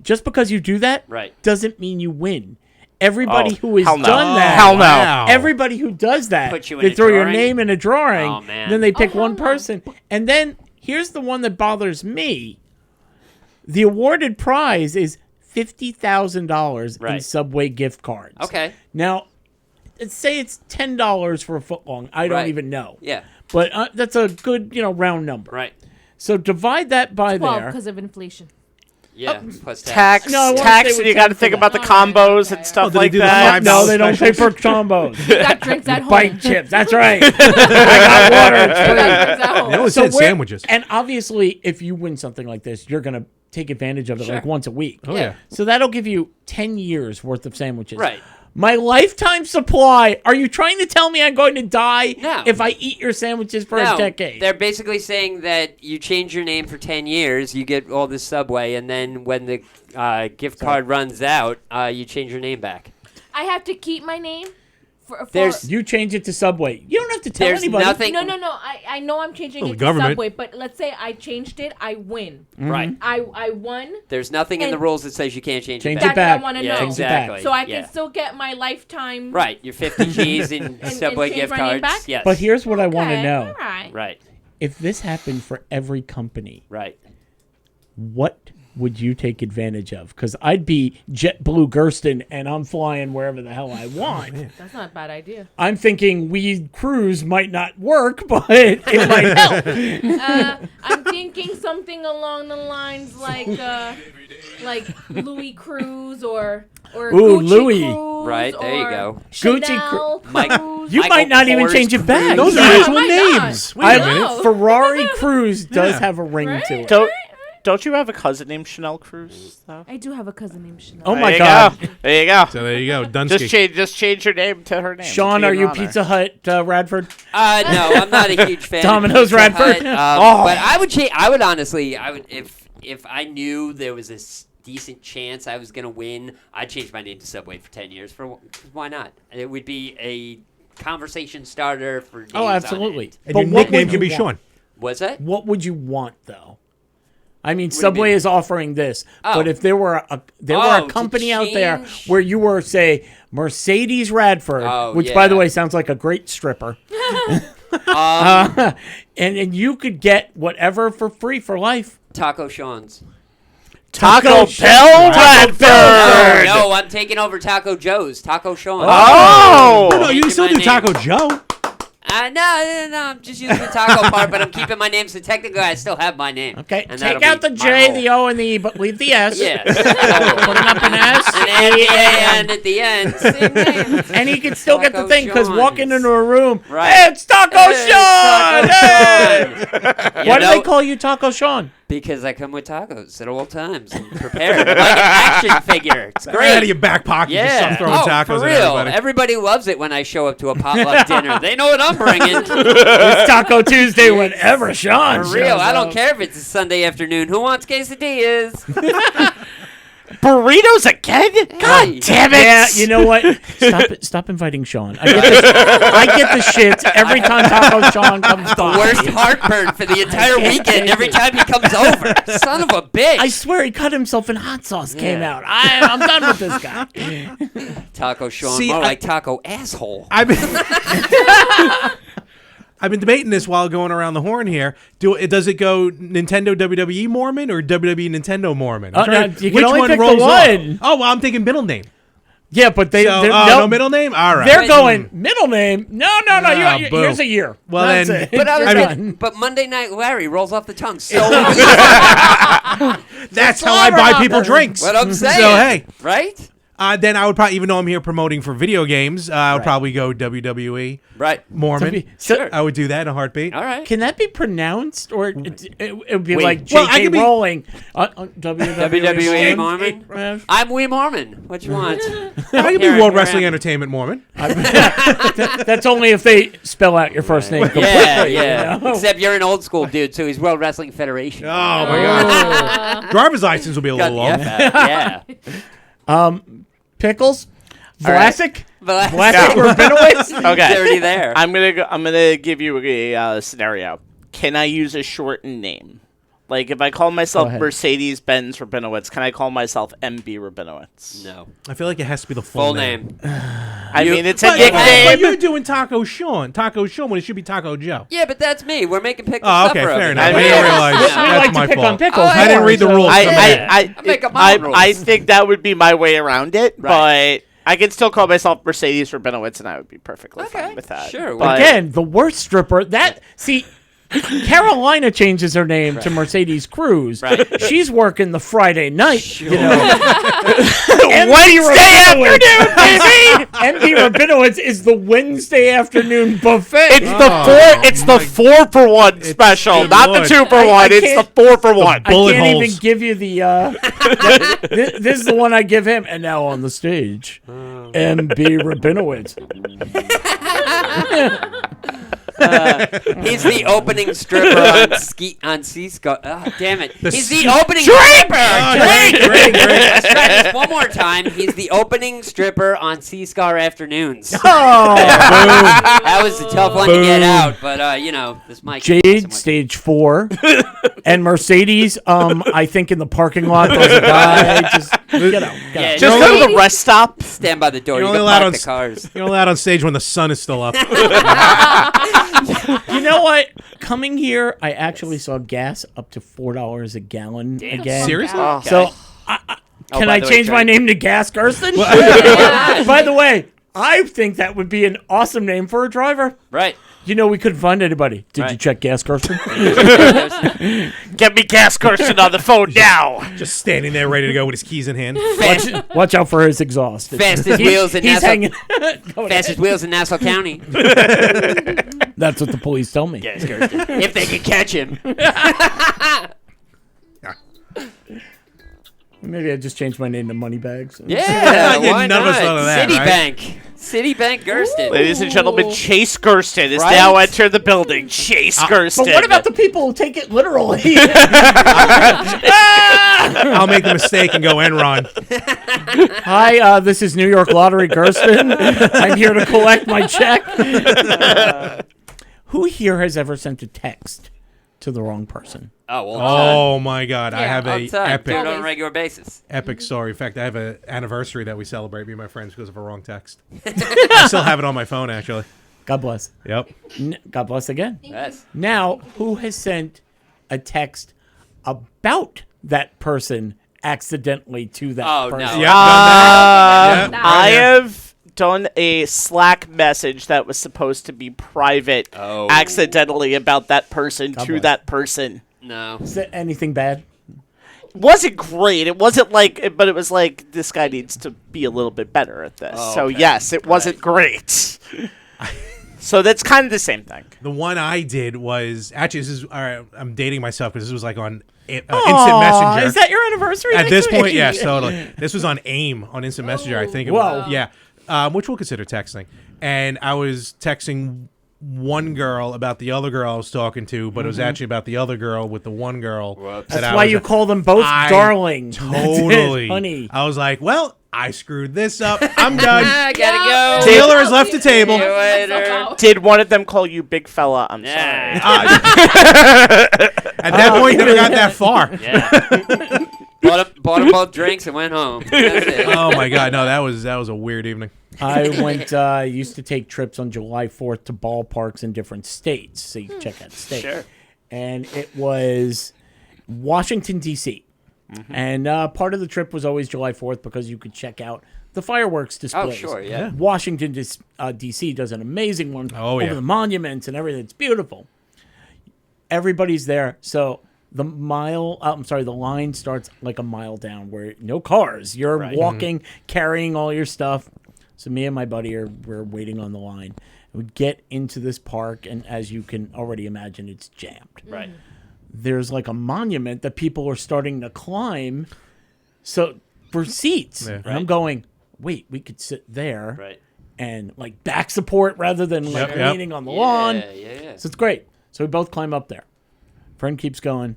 just because you do that Right. doesn't mean you win. Everybody Oh, who has hell no. done that, Hell no. Wow. everybody who does that, Put you in they a throw your drawing? name in a drawing, Oh, man. then they pick hell one no. person. And then here's the one that bothers me. The awarded prize is $50,000 in Right. Subway gift cards. Okay. Now, let's say it's $10 for a footlong. I don't Right. even know. Yeah. But that's a good, round number. Right. So divide that by 12 there. because of inflation. Yeah. Plus Tax, No, I won't say tax, we and you got to tax think for about the that. combos Okay. and stuff Oh, do they like do the that. five- No, they don't pay specials? for combos. You got drinks at home. Bite chips. That's right. I got water. It's You free. got drinks at home. They always So said we're- sandwiches. And obviously, if you win something like this, you're going to take advantage of it like once a week. Oh, yeah. So that'll give you 10 years worth of sandwiches. Right. My lifetime supply. Are you trying to tell me I'm going to die No. if I eat your sandwiches for No, a decade? they're basically saying that you change your name for 10 years, you get all this Subway, and then when the gift card runs out, you change your name back. I have to keep my name for There's- You change it to Subway. You don't have to tell There's anybody. nothing. No. I know I'm changing Well, it the to government. Subway, but let's say I changed it, I win. Right. I won. There's nothing in the And- rules that says you can't change, Change it it back. That's back. what I want to Yeah, know. Change it back. exactly. So I yeah. can still get my lifetime. Right, your 50 G's in Subway change gift my name cards. back? Yes. But here's what I want to Okay, know. All right. Right, If this happened for every company, right. what would you take advantage of? Because I'd be JetBlue Gersten and I'm flying wherever the hell I want. That's not a bad idea. I'm thinking we cruise might not work, but it might help. I'm thinking something along the lines like Louis Cruise or Ooh, Gucci Louis. Cruise Right, there you or go. Gucci Chanel Mike- Cruise. You Michael might not even Kors change it back. Those are Yeah, actual why not? names. Wait a minute. know. Ferrari Cruise does Yeah. have a ring Right? to it. Don't you have a cousin named Chanel Cruz? Though? I do have a cousin named Chanel. Oh There my you God. go. There you go. So there you go. Dunsky. Just change your name to her name. Sean, Be are an you honor. Pizza Hut Radford? No, I'm not a huge fan. Domino's of Pizza Radford? Hut, But I would change. I would honestly. I would if I knew there was a decent chance I was gonna win. I'd change my name to Subway for 10 years. Why not? It would be a conversation starter for. Days Oh, on absolutely. end. And But your what nickname would can you be want? Sean. Was that? What would you want though? I mean, do you Subway mean? is offering this, Oh. but if there were a Oh, to company out there change? where you were, say, Mercedes Radford, Oh, which by the yeah. way sounds like a great stripper, Um, and you could get whatever for free for life. Taco Sean's. Taco Shell. Bell Radford. No, I'm taking over Taco Joe's. Taco Sean's. Oh. No, you Changing still my do name. Taco Joe. No, I'm just using the taco part, but I'm keeping my name, so technically I still have my name. Okay, And take that'll out be the my J, whole- the O, and the E, but leave the S. Yes. Putting up an S. And and at the end. Same name. And he can still get the Taco thing because walking Sean's. into a room, Right. hey, it's Taco Hey, Sean! Taco Hey! Sean. Why do they call you Taco Sean? Because I come with tacos at all times and prepared like an action figure. It's Out of great. your back pocket, just Yeah. start throwing tacos for at real. everybody. Everybody loves it when I show up to a potluck dinner. They know what I'm bringing. It's Taco Tuesday whenever Sean For real. shows I don't up. care if it's a Sunday afternoon. Who wants quesadillas? Burritos again? God damn it! Yeah, you know what? Stop inviting Sean. I get the shits every time Taco Sean comes by. Worst heartburn for the entire weekend every time he comes over. Son of a bitch. I swear he cut himself and hot sauce came Yeah. out. I'm done with this guy. Taco Sean, See, more I- like taco asshole. I've been debating this while going around the horn here. Does it go Nintendo WWE Mormon or WWE Nintendo Mormon? I'm Oh, trying no, to- you can which only one pick the rolls off? one. Oh, well, I'm thinking middle name. Yeah, but So, no middle name? All right. They're going middle name. No. Ah, You, boo. here's a year. Well, That's then- it. But I was I mean- thinking, but Monday Night Larry rolls off the tongue so easy. That's how I buy people drinks. What I'm saying. So, hey. Right? Then I would probably, even though I'm here promoting for video games, I would probably go WWE Right. Mormon. So- I would do that in a heartbeat. All right. Can that be pronounced, or it would be Wait. like Well, I J.K. could be- Rowling? WWE Mormon? Uh, I'm Wee Mormon. What you want? I could be Here, World here Wrestling I am. Entertainment Mormon. That's only if they spell out your first name completely. Yeah, yeah. you know? Except you're an old school dude, so he's World Wrestling Federation. Oh, my God. Driver's license will be a Got little the long. F out. Yeah. Pickles, All right. Vlasic, Vlasic. Rabinowitz. Okay. Already there. I'm gonna give you a scenario. Can I use a shortened name? Like if I call myself ahead. Mercedes-Benz Rabinowitz, can I call myself MB Rabinowitz? No. I feel like it has to be the full Full name. I mean, it's a But nickname. you're doing Taco Sean when it should be Taco Joe. Yeah, but that's me. We're making pickles. Oh, okay, supper fair over enough. here. I didn't realize We that's like my to pick fault. on pickles. I didn't read the rules. I make up my own rules. I think that would be my way around it, Right. but I can still call myself Mercedes Rabinowitz, and I would be perfectly Okay, fine with that. sure. But Again, the worst stripper. Carolina changes her name to Mercedes Cruz. Right. She's working the Friday night. You know. Wednesday afternoon, baby. MD Rabinowitz is the Wednesday afternoon buffet. It's the 4-for-1 special, not the good. 2-for-1. I It's the can't- 4-for-1. I bullet can't holes. even give you the. This is the one I give him. And now on the stage, MB Rabinowitz. He's the opening stripper on C-Scar. Oh, damn it. He's the opening Drink! stripper. Drink! Let's try this one more time. He's the opening stripper on C-Scar Afternoons. Oh, That was a tough one to get Boom. out, but this mic. Jade, stage 4, and Mercedes. I think in the parking lot there's a guy. Just get out. Yeah, Get Just no, go to the rest stop. stand by the door. You're You only can allowed park on the cars. You're allowed on stage when the sun is still up. out. You know what? Coming here, I actually saw gas up to $4 a gallon again. Seriously? Okay. So, can by I the way, change my Frank- name to Gas Gersten? By the way, I think that would be an awesome name for a driver. Right. You know, we couldn't find anybody. Did you Right. check Gas Gersten? Get me Gas Carson on the phone now. Just standing there ready to go with his keys in hand. Watch out for his exhaust. Fastest He- wheels in He's Nassau. hanging. Go Fastest ahead. wheels in Nassau County. That's what the police tell me. If they can catch him. Maybe I just changed my name to Moneybags. Yeah, why none of us not? thought of that, Citibank. Citibank Gersten. Ladies and gentlemen, Chase Gersten is Right? now entered the building. Chase Gersten. But what about the people who take it literally? I'll make the mistake and go Enron. Hi, this is New York Lottery Gersten. I'm here to collect my check. Who here has ever sent a text to the wrong person? Oh, well, Oh my God! I have all a the time. Do it on a epic, regular basis. epic story. In fact, I have an anniversary that we celebrate, me and my friends, because of a wrong text. I still have it on my phone, actually. God bless. Yep. God bless again. Yes. Now, who has sent a text about that person accidentally to that Oh, person? no. Yep. Done that. Yep. I have done a Slack message that was supposed to be private Oh. accidentally about that person to bless. that person. No. Is there anything bad? wasn't great. It wasn't like, but it was like this guy needs to be a little bit better at this. Oh, so okay. yes, it wasn't great. So that's kind of the same thing. The one I did was actually this is all right. I'm dating myself because this was like on Instant Aw, Messenger. Is that your anniversary? At this next point, week? yes, totally. This was on AIM on Instant Messenger, I think. It was. Whoa. Yeah, which we'll consider texting. And I was texting one girl about the other girl I was talking to, but it was actually about the other girl with the one girl. That's why you call them both darling. Totally, honey. I was like, well, I screwed this up. I'm done. I gotta go. Taylor has left the table. See you later. Did one of them call you big fella? I'm sorry. At that point, never got that far. Yeah. bought them both drinks and went home. That's it. Oh my god, no, that was a weird evening. I went. Used to take trips on July 4th to ballparks in different states, so you can check out states. Sure. And it was Washington D.C. And part of the trip was always July 4th because you could check out the fireworks displays. Oh, sure, yeah. Washington D.C. does an amazing one over the monuments and everything. It's beautiful. Everybody's there, so the line starts like a mile down where no cars. You're walking, carrying all your stuff. So me and my buddy we're waiting on the line. We get into this park, and as you can already imagine, it's jammed. Right. There's like a monument that people are starting to climb, so for seats. Yeah. And I'm going, wait, we could sit there, Right. and like back support rather than like Yep. leaning on the lawn. Yeah. So it's great. So we both climb up there. Friend keeps going,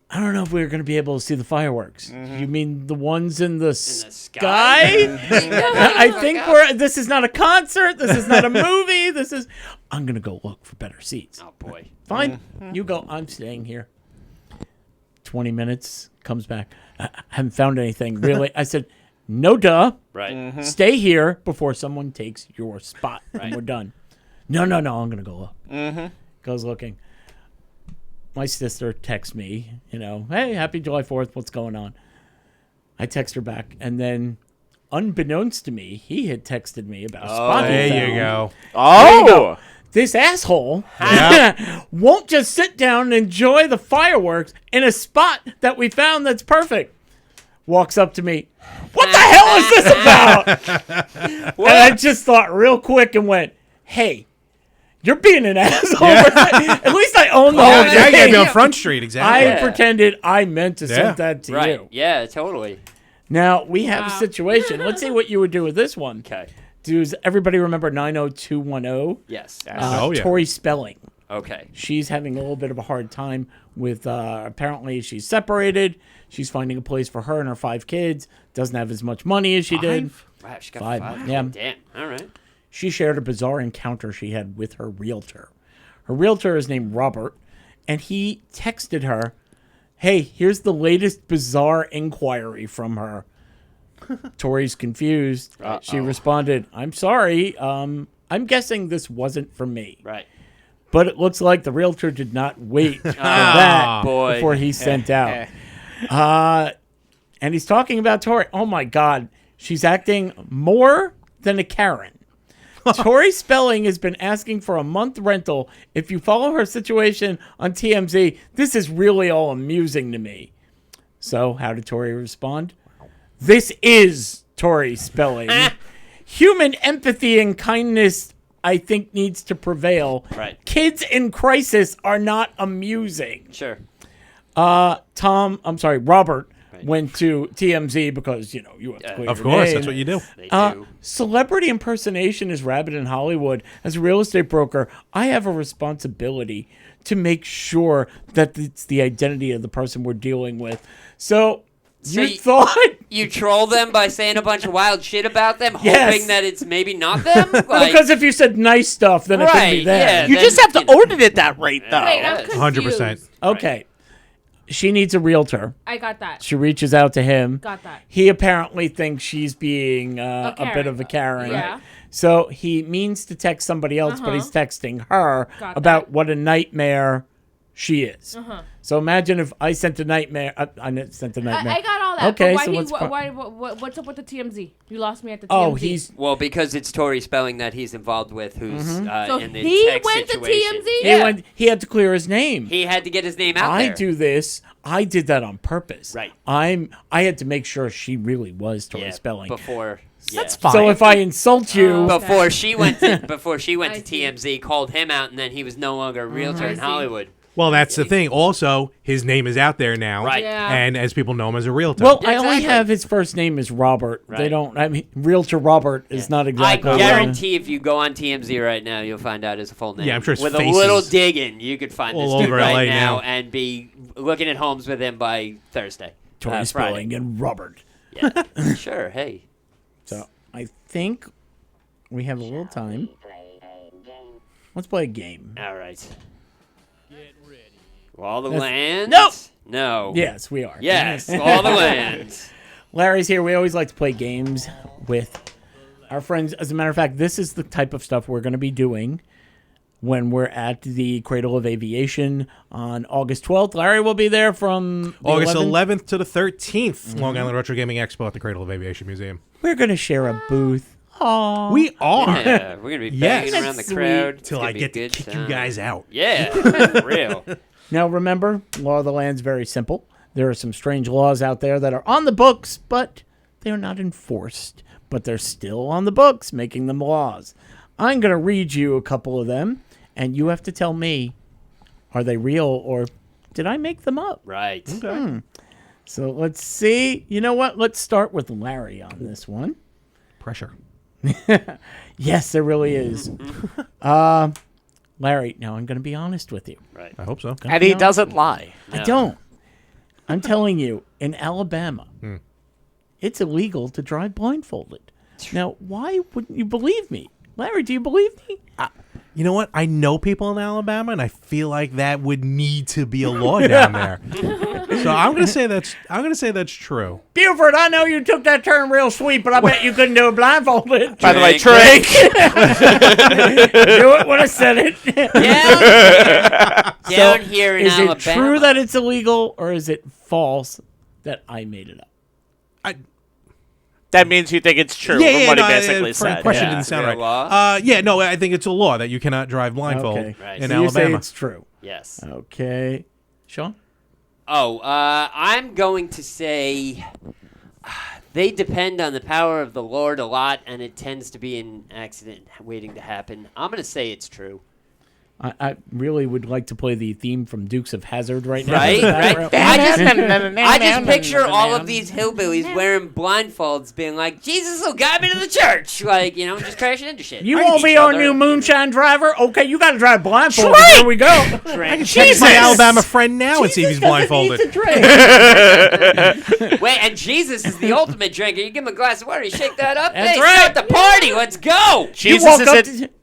I don't know if we're going to be able to see the fireworks. You mean the ones in the sky? I think this is not a concert. This is not a movie. I'm going to go look for better seats. Oh, boy. Fine. You go. I'm staying here. 20 minutes. Comes back. I haven't found anything. Really? I said, no duh. Right. Stay here before someone takes your spot. Right. And we're done. No. I'm going to go look. Goes looking. My sister texts me, hey, happy July 4th. What's going on? I text her back. And then, unbeknownst to me, he had texted me about a spot. There you go. Oh, This asshole Yeah. won't just sit down and enjoy the fireworks in a spot that we found that's perfect. Walks up to me. What the hell is this about? And I just thought real quick and went, hey, you're being an asshole. At least I own the whole Yeah, you gotta thing. be on Front Street, exactly. I pretended I meant to send that to Right. you. Yeah, totally. Now, we have a situation. Let's see what you would do with this one. Okay. Does everybody remember 90210? Yes. Oh, yeah. Tori Spelling. Okay. She's having a little bit of a hard time with, apparently she's separated. She's finding a place for her and her 5 kids. Doesn't have as much money as she did. Wow, she got 5. 5. Yeah. Damn. All right. She shared a bizarre encounter she had with her realtor. Her realtor is named Robert, and he texted her, hey, here's the latest bizarre inquiry from her. Tori's confused. She responded, I'm sorry. I'm guessing this wasn't for me. Right. But it looks like the realtor did not wait for that boy. before he sent out. And he's talking about Tori. Oh, my God. She's acting more than a Karen. Tori Spelling has been asking for a month rental. If you follow her situation on TMZ, this is really all amusing to me. So, how did Tori respond? This is Tori Spelling. Human empathy and kindness, I think, needs to prevail. Right. Kids in crisis are not amusing. Sure. Robert went to TMZ because, you have to clear Of your course, name. that's what you do. They do. Celebrity impersonation is rabid in Hollywood. As a real estate broker, I have a responsibility to make sure that it's the identity of the person we're dealing with. So you you- thought... You troll them by saying a bunch of wild shit about them, Yes. hoping that it's maybe not them? Like, because if you said nice stuff, then it could be Right, them. yeah. you then, just have to you know. own it at that rate, though. Wait, I'm 100%. Okay. She needs a realtor. I got that. She reaches out to him. Got that. He apparently thinks she's being a bit Karen. of a Karen. Yeah. So he means to text somebody else, but he's texting her Got about that. what a nightmare she is. So imagine if I sent a nightmare. I sent a nightmare. I got all that. Okay, but so what's up with the TMZ? You lost me at the TMZ. Oh, he's Well, because it's Tori Spelling that he's involved with, who's So in the he tech went situation. to TMZ. he had to clear his name. He had to get his name out I there. do this. I did that on purpose. Right. I had to make sure she really was Tori Spelling. before. Yeah. So if I insult you, Before she went to I see. TMZ, called him out, and then he was no longer a realtor I in see. Hollywood. Well, that's the thing. Also, his name is out there now. Right. Yeah. And as people know him as a realtor. well, I only Exactly. have his first name is Robert. They Right. don't. I mean, realtor Robert is not exactly. I guarantee if you go on TMZ right now, you'll find out his full name. Yeah, I'm sure his with face a little is digging, you could find all this dude over right LA now now. and be looking at homes with him by Thursday. Tori Friday. Spelling and Robert. Yeah, sure. Hey, So I think we have a little time. Let's play a game. all right. All the land? Nope. No. Yes, we are. Yes, all the land. Larry's here. We always like to play games with our friends. As a matter of fact, this is the type of stuff we're going to be doing when we're at the Cradle of Aviation on August 12th. Larry will be there from the August 11th. 11th to the 13th, Long Island Retro Gaming Expo at the Cradle of Aviation Museum. We're going to share a booth. Aww. We are. Yeah, we're gonna be Yes. banging around the Sweet. crowd. It's Till gonna I be a get to good kick you time. guys out. Yeah, for real. Now remember, Law of the Land's very simple. There are some strange laws out there that are on the books, but they are not enforced. But they're still on the books, making them laws. I'm going to read you a couple of them, and you have to tell me, are they real or did I make them up? Right. So let's see. You know what? Let's start with Larry on this one. Pressure. Yes, there really is. Larry, now I'm going to be honest with you. Right. I hope so. And he doesn't lie. I don't. I'm telling you, in Alabama, it's illegal to drive blindfolded. Now, why wouldn't you believe me? Larry, do you believe me? You know what? I know people in Alabama, and I feel like that would need to be a law down there. So I'm gonna say that's true. Buford, I know you took that turn real sweet, but I bet you couldn't do it blindfolded. By the way, Drink. Do it when I said it. Down here in Is Alabama. it true that it's illegal, or is it false that I made it up? That means you think it's true from what he basically for the said. question Yeah. didn't sound Real right. law? Yeah, no, I think it's a law that you cannot drive blindfold Okay. Right. in So you say Alabama. it's true. Yes. Okay. Sean? Oh, I'm going to say they depend on the power of the Lord a lot, and it tends to be an accident waiting to happen. I'm going to say it's true. I really would like to play the theme from Dukes of Hazzard right now. Right? Right? I just picture all of these hillbillies wearing blindfolds being like, Jesus will guide me to the church. Like, just crashing into shit. You won't be our new moonshine driver? Okay, you got to drive blindfolded. Here we go. Text my Alabama friend now and see if he's blindfolded. Wait, and Jesus is the ultimate drinker. You give him a glass of water, you shake that up, That's hey, right. start the party, let's go.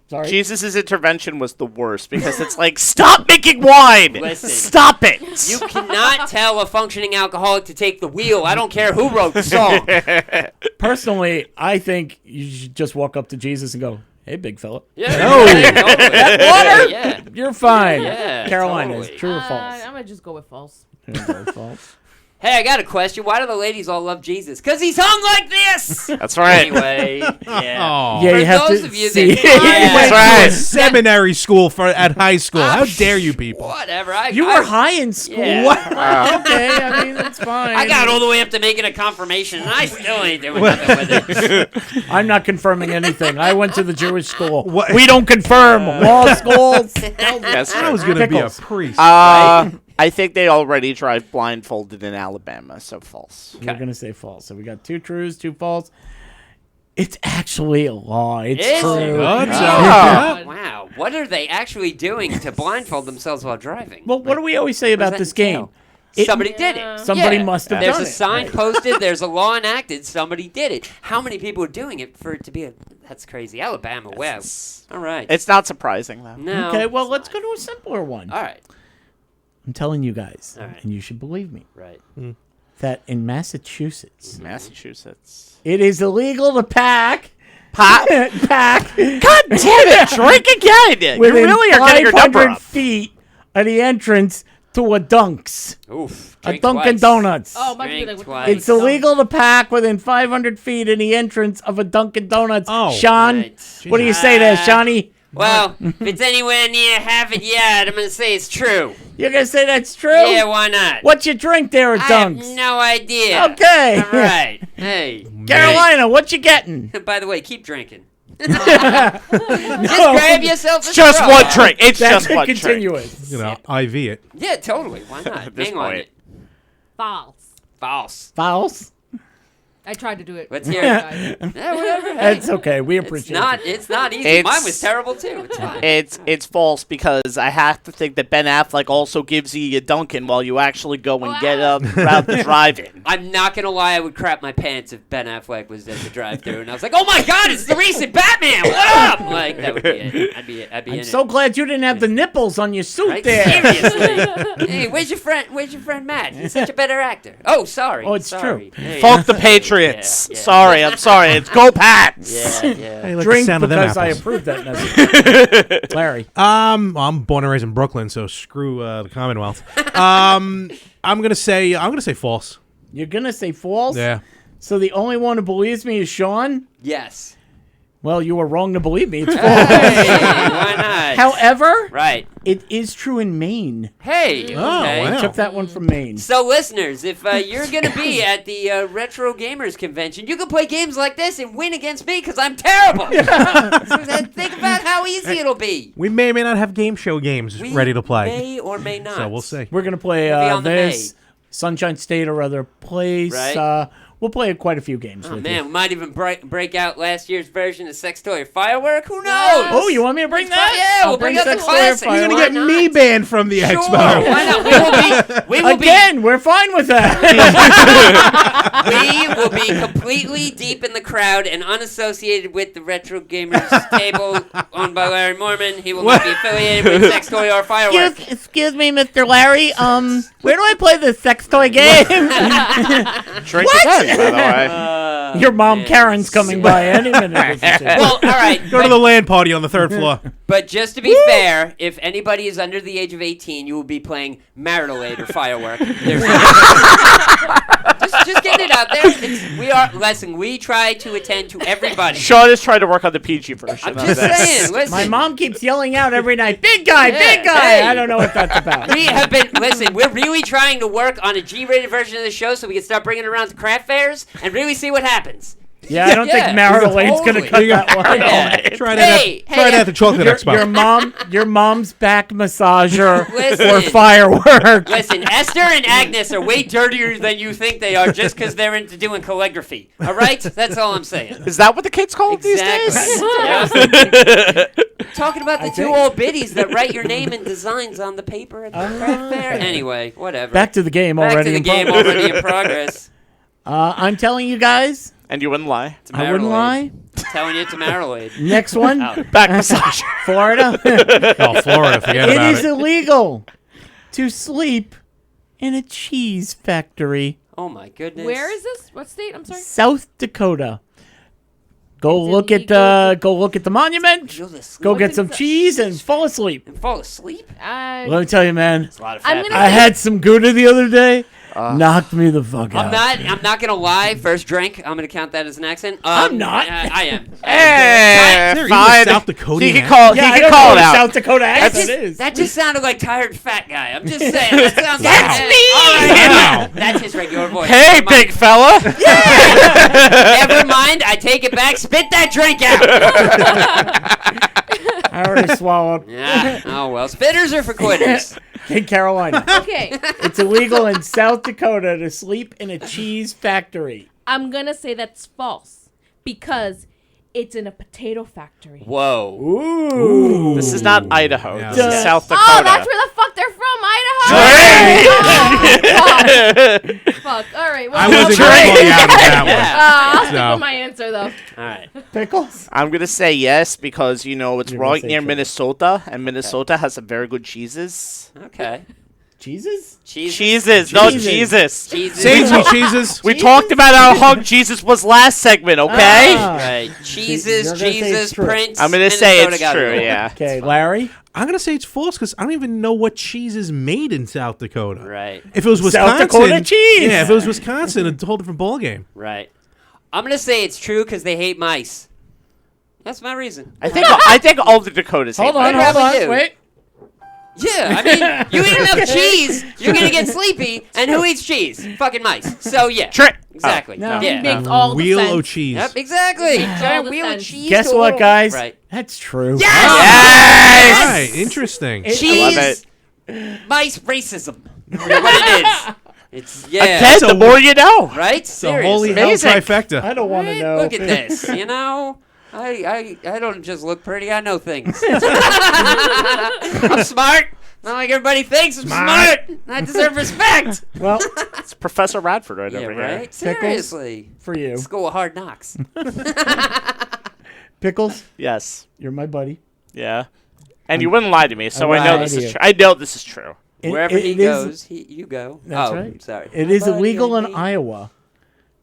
Sorry. Jesus' intervention was the worst because it's like, stop making wine! Listen. Stop it! You cannot tell a functioning alcoholic to take the wheel. I don't care who wrote the song. Personally, I think you should just walk up to Jesus and go, "Hey, big fella, Yeah, That water? Yeah. you're fine." Yeah, Carolina, totally. is true or false? I'm gonna just go with false. False. Hey, I got a question. Why do the ladies all love Jesus? Because he's hung like this. That's right. Anyway, yeah. Yeah, For you have those to of you see. that Went That's to a right. seminary school at high school. How dare you people? Whatever. You were high in school. Yeah. What? Okay, I mean that's fine. I got all the way up to making a confirmation, and I still ain't doing nothing with it. I'm not confirming anything. I went to the Jewish school. What? We don't confirm. Law schools. That's I true. was going to be a Pickles. priest. I think they already drive blindfolded in Alabama, so false. We're gonna say false. So we got 2 trues, 2 false. It's actually a law. It's Is true. it? Good Oh, job. wow. What are they actually doing to blindfold themselves while driving? Well, what do we always say about that this game? entail? Somebody did it. Somebody Yeah. must have There's done a it. sign posted. There's a law enacted. Somebody did it. How many people are doing it for it to be a? That's crazy. Alabama. Wow. All right. It's not surprising, though. No. Okay, well, let's go to a simpler one. All right. I'm telling you guys, All right. and you should believe me, Right. that in Massachusetts, Massachusetts. it is illegal to pack. Pot? pack God damn it! Drink again! You within really are getting your number 500 up. feet of the entrance to a Dunks. Oof. A Drink Dunkin' twice. Donuts. Oh, must be Drink like twice. It's illegal to pack within 500 feet in the entrance of a Dunkin' Donuts. Oh. Sean, Right. what do you say there, Shawnee? Well, if it's anywhere near half it yard, I'm going to say it's true. You're going to say that's true? Yeah, why not? What's your drink there at I have Dunks? no idea. Okay. All right. Hey. Carolina, what you getting? By the way, keep drinking. Just grab yourself a Just straw. one drink. It's That's just one drink. continuous. IV it. Yeah, totally. Why not? this Hang on point. it. False. False. False? I tried to do it. Let's hear it. Yeah, whatever. Hey. That's okay. We appreciate it. It's not easy. It's- Mine was terrible too. It's fine. It's false because I have to think that Ben Affleck also gives you a Dunkin' while you actually go and get around the drive-in. I'm not gonna lie, I would crap my pants if Ben Affleck was at the drive-thru and I was like, "Oh my God, it's the recent Batman! What up?" Like that would be it. I'd be in I'm it. so glad you didn't have the nipples on your suit Right? there. Seriously. Hey, where's your friend Matt? He's such a better actor. Oh, sorry. Oh, it's sorry. true. Hey, Fuck the Patriots. Yeah. Sorry, I'm sorry. It's go Pats. Yeah. I like Drink the sound of them because I apples. approve that message. Larry. I'm born and raised in Brooklyn, so screw the Commonwealth. I'm gonna say false. You're going to say false? Yeah. So the only one who believes me is Sean? Yes. Well, you were wrong to believe me. It's false. Hey, why not? However, Right. it is true in Maine. Hey. Oh, okay. wow. Took that one from Maine. So, listeners, if you're going to be at the Retro Gamers Convention, you can play games like this and win against me because I'm terrible. So think about how easy it'll be. We may or may not have game show games We ready to play. may or may not. So we'll see. We're going to play We'll be on the this, May. Sunshine State or other place. Right. We'll play quite a few games Oh, with man, you. we might even break out last year's version of Sex Toy or Firework. Who knows? Oh, you want me to bring that? Yeah, I'll we'll bring out the Sex Toy or classics. You're gonna Why get not? me banned from the Sure, expo. why not? We will be Again, we're fine with that. we will be completely deep in the crowd and unassociated with the Retro Gamers table owned by Larry Mormon. He will not be affiliated with Sex Toy or Firework. Excuse me, Mr. Larry. Where do I play this sex toy game? Drink again, by the way. Your mom man. Karen's coming by any minute. Well, all right. Go to the land party on the third floor. But just to be fair, if anybody is under the age of 18, you will be playing Marital Aid or Firework. Just getting it out there. We try to attend to everybody. Sean is trying to work on the PG version. I'm of just this. saying, listen. My mom keeps yelling out every night, "Big guy, Yeah, big guy." hey. I don't know what that's about. We have been, listen, we're really trying to work on a G-rated version of the show so we can start bringing it around to craft fairs and really see what happens. Yeah, I don't Yeah, think Marital Aid's totally. gonna cut that one. Yeah. Try that. Hey, Try that at the chocolate expo. Your mom's back massager Listen. or firework. Listen, Esther and Agnes are way dirtier than you think they are just because they're into doing calligraphy. All right? That's all I'm saying. Is that what the kids call it these days? Talking about the two old biddies that write your name and designs on the paper at the craft fair. Anyway, whatever. Back to the game Back already. to the in game progress. already in progress. I'm telling you guys, And you wouldn't lie. It's I wouldn't Marital lie. Aid. I'm telling you, it's a Marital Aid. Next one, Back massage. Florida. Oh, Florida, forget It about is it. illegal to sleep in a cheese factory. Oh my goodness. Where is this? What state? I'm sorry. South Dakota. Go It's look at the monument. Go to sleep Go What's get in some the- cheese and fall asleep. and fall asleep? Let me tell you, man. It's a lot of I'm fat. gonna I had some Gouda the other day. Knocked me the fuck out. I'm not gonna lie. First drink, I'm gonna count that as an accent. I'm not. I am. Hey, Is there even a fine. South Dakotan He can accent? call. Yeah, I he can don't call know it what a out. South Dakota That accent just, is. that just sounded like tired fat guy. I'm just saying. That sounds That's like, me! All right. Wow. That's his regular voice. Hey, Never mind. big fella. Never mind. I take it back. Spit that drink out. I already swallowed. Yeah. Oh well. Spitters are for quitters. In Carolina. Okay, It's illegal in South Dakota to sleep in a cheese factory. I'm gonna say that's false because it's in a potato factory. Whoa. Ooh. This is not Idaho. Yeah. This is South Dakota. Oh, that's where the fuck they're from, Idaho. Oh, fuck. Fuck. All right. Well, I wasn't going to call you out of that Yeah. I'll stick No. with my answer though. All right. Pickles? I'm gonna say yes because it's You're gonna right say near true. Minnesota, and Minnesota has some very good cheeses. Okay. Cheeses? Cheeses, no Jesus. Jesus. Sage me cheeses. We talked about how hung Jesus was last segment, okay? Right. Jesus, you're gonna say it's Jesus, true. Prince. I'm gonna say Minnesota it's got it true, all. yeah. Okay, Larry? I'm gonna say it's false because I don't even know what cheese is made in South Dakota. Right. If it was South Wisconsin, Dakota cheese! Yeah, if it was Wisconsin, it's a whole different ballgame. Right. I'm gonna say it's true because they hate mice. That's my reason. I think all the Dakotas hate Hold on, mice. hold probably on. do. Wait. Yeah, I mean, you eat enough cheese, you're gonna get sleepy, and who eats cheese? Fucking mice. So yeah, exactly. No. Yeah. Makes all the Wheel sense. o' cheese. Yep, exactly. All Giant the wheel of sense. cheese. Guess to what, all- guys? Right. That's true. Yes! All right, interesting. Cheese. Mice racism. What it is. It's Again, the more you know. Right? The Seriously. holy hell Amazing. trifecta. I don't want to Right? know. Look at this. You know, I don't just look pretty. I know things. I'm smart. Not like everybody thinks I'm smart. I deserve respect. Well, It's Professor Radford right Yeah, over here. right. Seriously. for you. School of Hard Knocks. Pickles, Yes. you're my buddy. Yeah. And you wouldn't lie to me, so I I know lied this to is you. true. I know this is true. Wherever he it is- goes, you go. That's oh, right. Sorry. It is Buddy, illegal in buddy. Iowa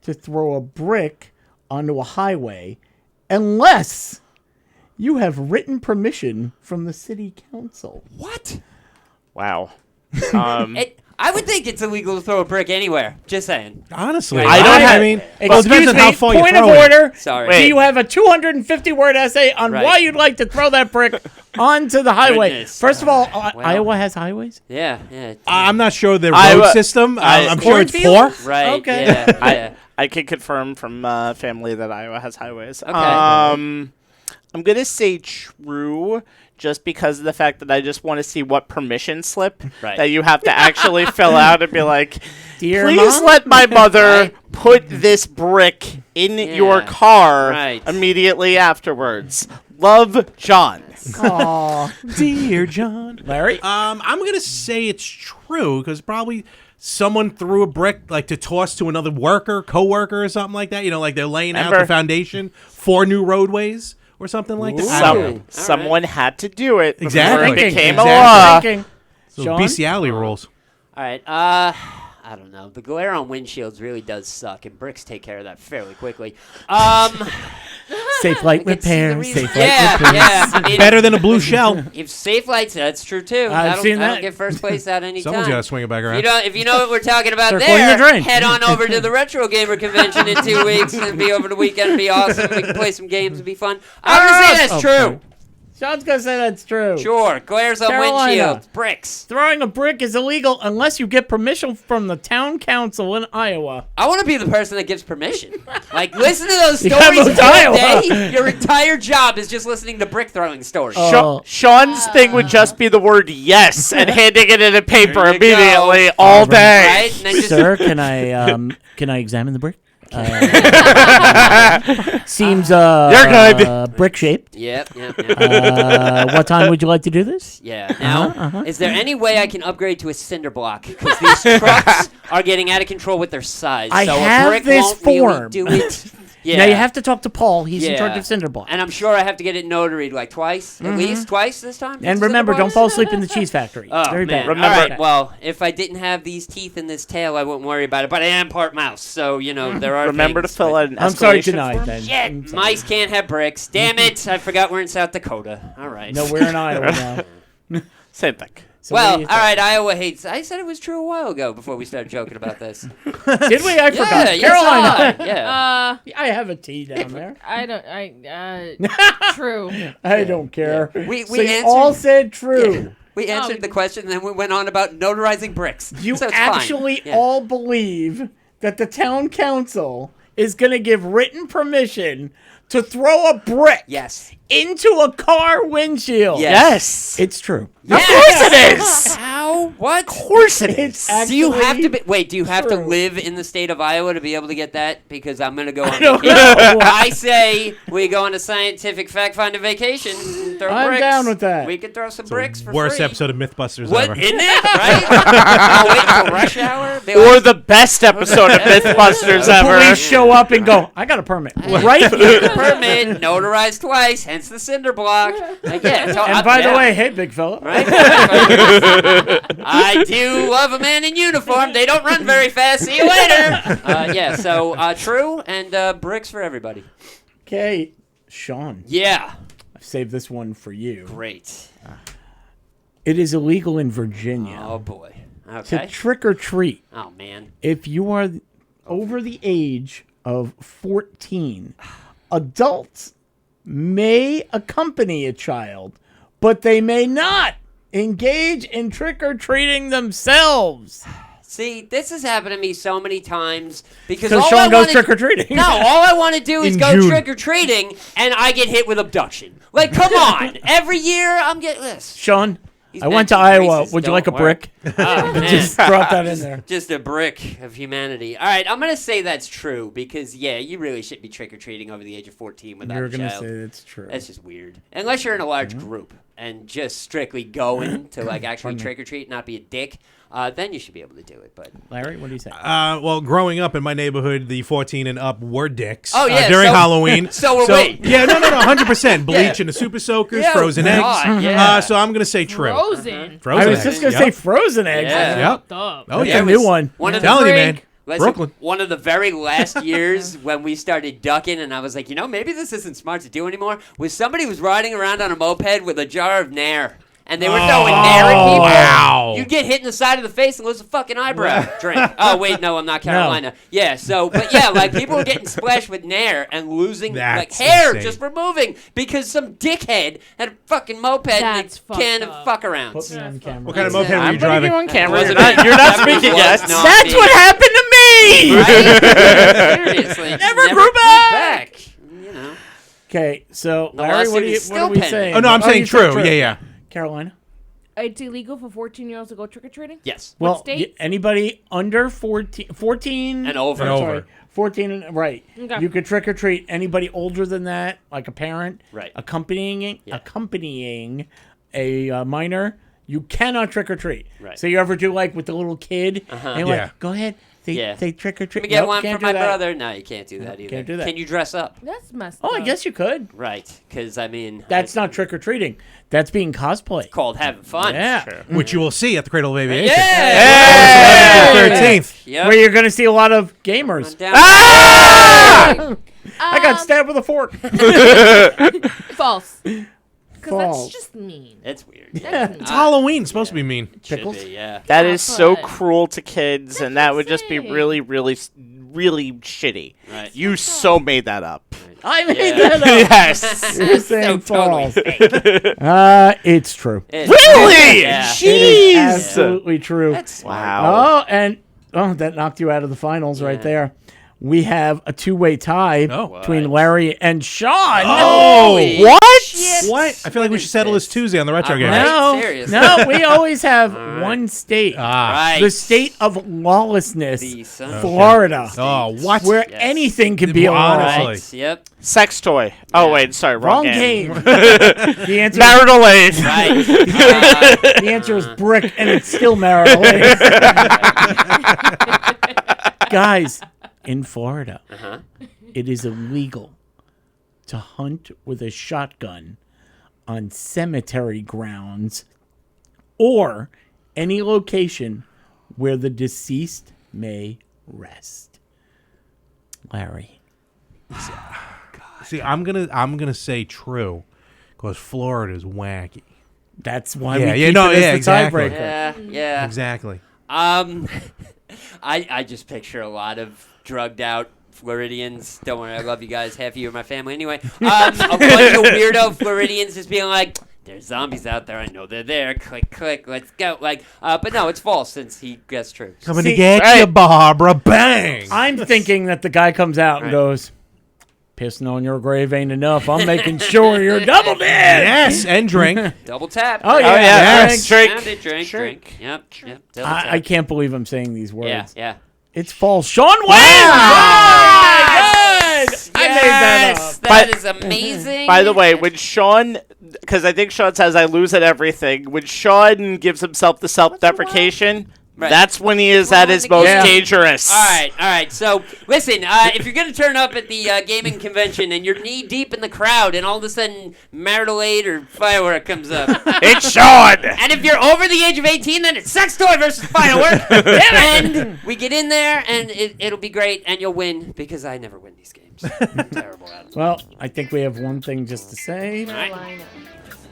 to throw a brick onto a highway unless you have written permission from the city council. What? Wow. I would think it's illegal to throw a brick anywhere. Just saying. Honestly, I don't have- I mean, well, it Excuse depends on me, how far you point throw of it. order. Sorry. Do Wait. you have a 250-word essay on Right. why you'd like to throw that brick onto the highway? Goodness. First of all, Well. Iowa has highways? Yeah. I'm not sure the road Iowa- system. I- I'm sure it's Cornfield? poor. Right. Okay. Yeah. I can confirm from family that Iowa has highways. Okay. I'm gonna say true, just because of the fact that I just want to see what permission slip Right. that you have to actually fill out and be like, Dear please Mom? let my mother Right. put this brick in your Yeah. car Right. immediately afterwards. Love, John. Aw. Dear John. Larry? I'm gonna say it's true because probably someone threw a brick like to toss to another worker, co-worker, or something like that. You know, like they're laying out the Remember- foundation for new roadways or something like that. I Some- don't know. Someone had to do it before Exactly. it became Exactly. a law. Thinking. So Sean? bestiality rules. All right. I don't know. The glare on windshields really does suck, and bricks take care of that fairly quickly. Safe light I can see the repair. reason- Safe light yeah, repair. yeah. I mean, Better than a blue shell. if safe lights, that's true too. I've seen I that. don't get first place at any Someone's time. got to swing it back If around. you don't, if you know what we're talking about Circling there, the drain. head on over to the Retro Gamer Convention in 2 weeks and be over the weekend and be awesome. We can play some games and be fun. I'm gonna say that's Okay. true. Sean's going to say that's true. Sure, glares on Carolina. windshields, bricks. Throwing a brick is illegal unless you get permission from the town council in Iowa. I want to be the person that gives permission. Like, listen to those You gotta stories move to all Iowa. day. Your entire job is just listening to brick throwing stories. Oh. Sean's thing would just be the word yes and handing it in a paper There you immediately go. all day. Right? And then just Sir, can I examine the brick? Seems You're good. brick shaped. Yep. What time would you like to do this? Yeah. Now, is there any way I can upgrade to a cinder block? Because these trucks are getting out of control with their size. I so have a brick this won't form. really do it. Yeah. Now you have to talk to Paul. He's in Yeah. charge of cinder block. And I'm sure I have to get it notaried like twice, at least twice this time. And Cinder remember, don't blocks? fall asleep in the cheese factory. Oh, Very man. bad. Remember- All right, well, if I didn't have these teeth in this tail, I wouldn't worry about it. But I am part mouse, so, you know, there are Remember to things, fill but- out an I'm sorry, escalation denied form? then. Shit, I'm sorry. mice can't have bricks. Damn it, I forgot we're in South Dakota. All right. No, we're in Iowa now. Same thing. So what Well, do you all right, Iowa hates. I said it was true a while ago before we started joking about this. think? Did we? I forgot. Yes, Carolina. yeah. I have a T down there. True. I don't care. We So you answered- all said true. We answered the question, and then we went on about notarizing bricks. You so it's actually fine. Yeah. all believe that the town council is going to give written permission to throw a brick Yes. into a car windshield. Yes. It's true. Of course it is. How? What? Of course it It's is. Do you have to actually be? Wait, do you have to true. live in the state of Iowa to be able to get that? Because I'm gonna go on. don't vacation. know. I say we go on a scientific fact-finding vacation. And throw I'm bricks. down with that. We could throw some bricks for Worst free. episode of Mythbusters What ever. isn't it? Right? I'll wait until rush hour. Be Or like, the best episode of Mythbusters ever. Police show up and go, I got a permit. Right here. permit notarized twice, hence the cinder block. Like, yeah, And by the way, hey, big fella. right? I do love a man in uniform. They don't run very fast. See you later. Yeah, so true, and bricks for everybody. Okay, Sean. Yeah. I've saved this one for you. Great. It is illegal in Virginia Oh, boy. to Okay. trick or treat Oh, man. if you are over the age of 14. Adults may accompany a child, but they may not engage in trick or treating themselves. See, this has happened to me so many times because So all Sean I goes wanna- trick-or-treating. No, all I want to do is In go June. trick-or-treating, and I get hit with abduction. Like, come on. Every year, I'm getting this. Sean, These I went to matching Iowa. braces Would you like a don't work. brick? Oh, man. Just drop that in there. Just a brick of humanity. All right, I'm going to say that's true because, yeah, you really shouldn't be trick-or-treating over the age of 14 without You're a going to child. say that's true. That's just weird. Unless you're in a large group and just strictly going to, like, actually Pardon me. trick-or-treat, not be a dick, then you should be able to do it. But Larry, what do you say? Well, growing up in my neighborhood, the 14 and up were dicks. Oh, yeah, during so- Halloween. so were we. Yeah, no, 100%. Bleach and the Super Soakers, Yeah, frozen God, eggs. yeah. So I'm gonna say true. Frozen. Frozen I was eggs. just going to Yep. say frozen eggs. Yeah. Yep. Duh. Oh That's yeah, a new one. One of the telling you, man. Listen, Brooklyn. one of the very last years when we started ducking, and I was like, maybe this isn't smart to do anymore, was somebody was riding around on a moped with a jar of Nair. And they were throwing Nair at people. Wow. You'd get hit in the side of the face and lose a fucking eyebrow. Drink. Oh, wait, no, I'm not Carolina. Yeah, so, but yeah, like people were getting splashed with Nair and losing like That's hair insane. just removing because some dickhead had a fucking moped That's and a can fucked of up. fuck arounds. Put me on camera. What kind of moped were I'm you putting driving? you on camera. Wasn't You're not, me. you're not Definitely speaking was yet. not That's me. what happened to me! Right? Seriously. Never grew back. You know. Okay, so The Larry, lawsuit what is are still we pending. saying? Oh no, I'm saying you said true. Yeah. Carolina? It's illegal for 14-year-olds to go trick-or-treating? Yes. Well, state? anybody under 14 And over. And sorry, over. 14 and right. Okay. You could trick or treat anybody older than that, like a parent, Right. accompanying Yeah. a minor. You cannot trick or treat. Right. So you ever do like with the little kid and you're Yeah. like, go ahead, they Yeah. trick or treat. Let me get Nope, one can't for do my that. brother. No, you can't do that either. can't do that. Can you dress up? That's messed Oh, up. I guess you could. Right, because I mean, That's not trick or treating. That's being cosplay. called having fun. Yeah. Which you will see at the Cradle of Aviation. Yeah. August 13th. Yep. Where you're going to see a lot of gamers. I'm down. I got stabbed with a fork. False. Because False. that's just mean. It's weird. That's It's Halloween. It's supposed to be mean. Should Pickles? be, yeah. That is so But- cruel to kids, and that would just be insane. really, really, really shitty. Right. You so made that up. I made Yeah. that up. Yes. You're saying totally false. fake. It's true. Really? Yeah. It is Jeez. absolutely true. That's smart. Wow. Oh, and that knocked you out of the finals right there. We have a two-way tie Oh. between Larry and Sean. Oh, what? shit. What? I feel like we should settle this Tuesday on the retro game. Right. No, Seriously. no, we always have one state. Right. The state of lawlessness, The sunshine Florida, state. Oh, what? where Yes. anything can be a Well, law. honestly. Right. Yep. Sex toy. Oh, wait. Sorry. Wrong game. The answer, Marital aid. Right. the answer is brick, and it's still marital. Guys, in Florida, it is illegal to hunt with a shotgun on cemetery grounds or any location where the deceased may rest. Larry. See, I'm gonna say true, because Florida is wacky. That's why Yeah, we yeah, keep no, it as yeah, the exactly. tiebreaker. Yeah. Yeah. Exactly. I just picture a lot of drugged out Floridians. Don't worry, I love you guys. Half of you are my family anyway. A bunch of weirdo Floridians just being like, there's zombies out there. I know they're there. Click, click. Let's go. Like, but no, it's false since he guessed true. Coming See, to get you, Barbara. Bang. I'm thinking that the guy comes out and Right. goes, pissing on your grave ain't enough. I'm making sure you're double dead. Yes, and drink. Double tap. Oh, yeah. yes. Drink. Drink. Yep. Double I tap. can't believe I'm saying these words. Yeah. Yeah. It's false. Sean wins! Yes! I made that up. That is amazing. By the way, when Sean, because I think Sean says I lose at everything, when Sean gives himself the self-deprecation, Right. That's when he is at his most Yeah. dangerous. All right. So, listen, if you're going to turn up at the gaming convention and you're knee-deep in the crowd and all of a sudden marital aid or firework comes up. It's Sean! And if you're over the age of 18, then it's sex toy versus firework. And we get in there and it'll be great and you'll win because I never win these games. I'm terrible at it. Well, I think we have one thing just to say. Carolina.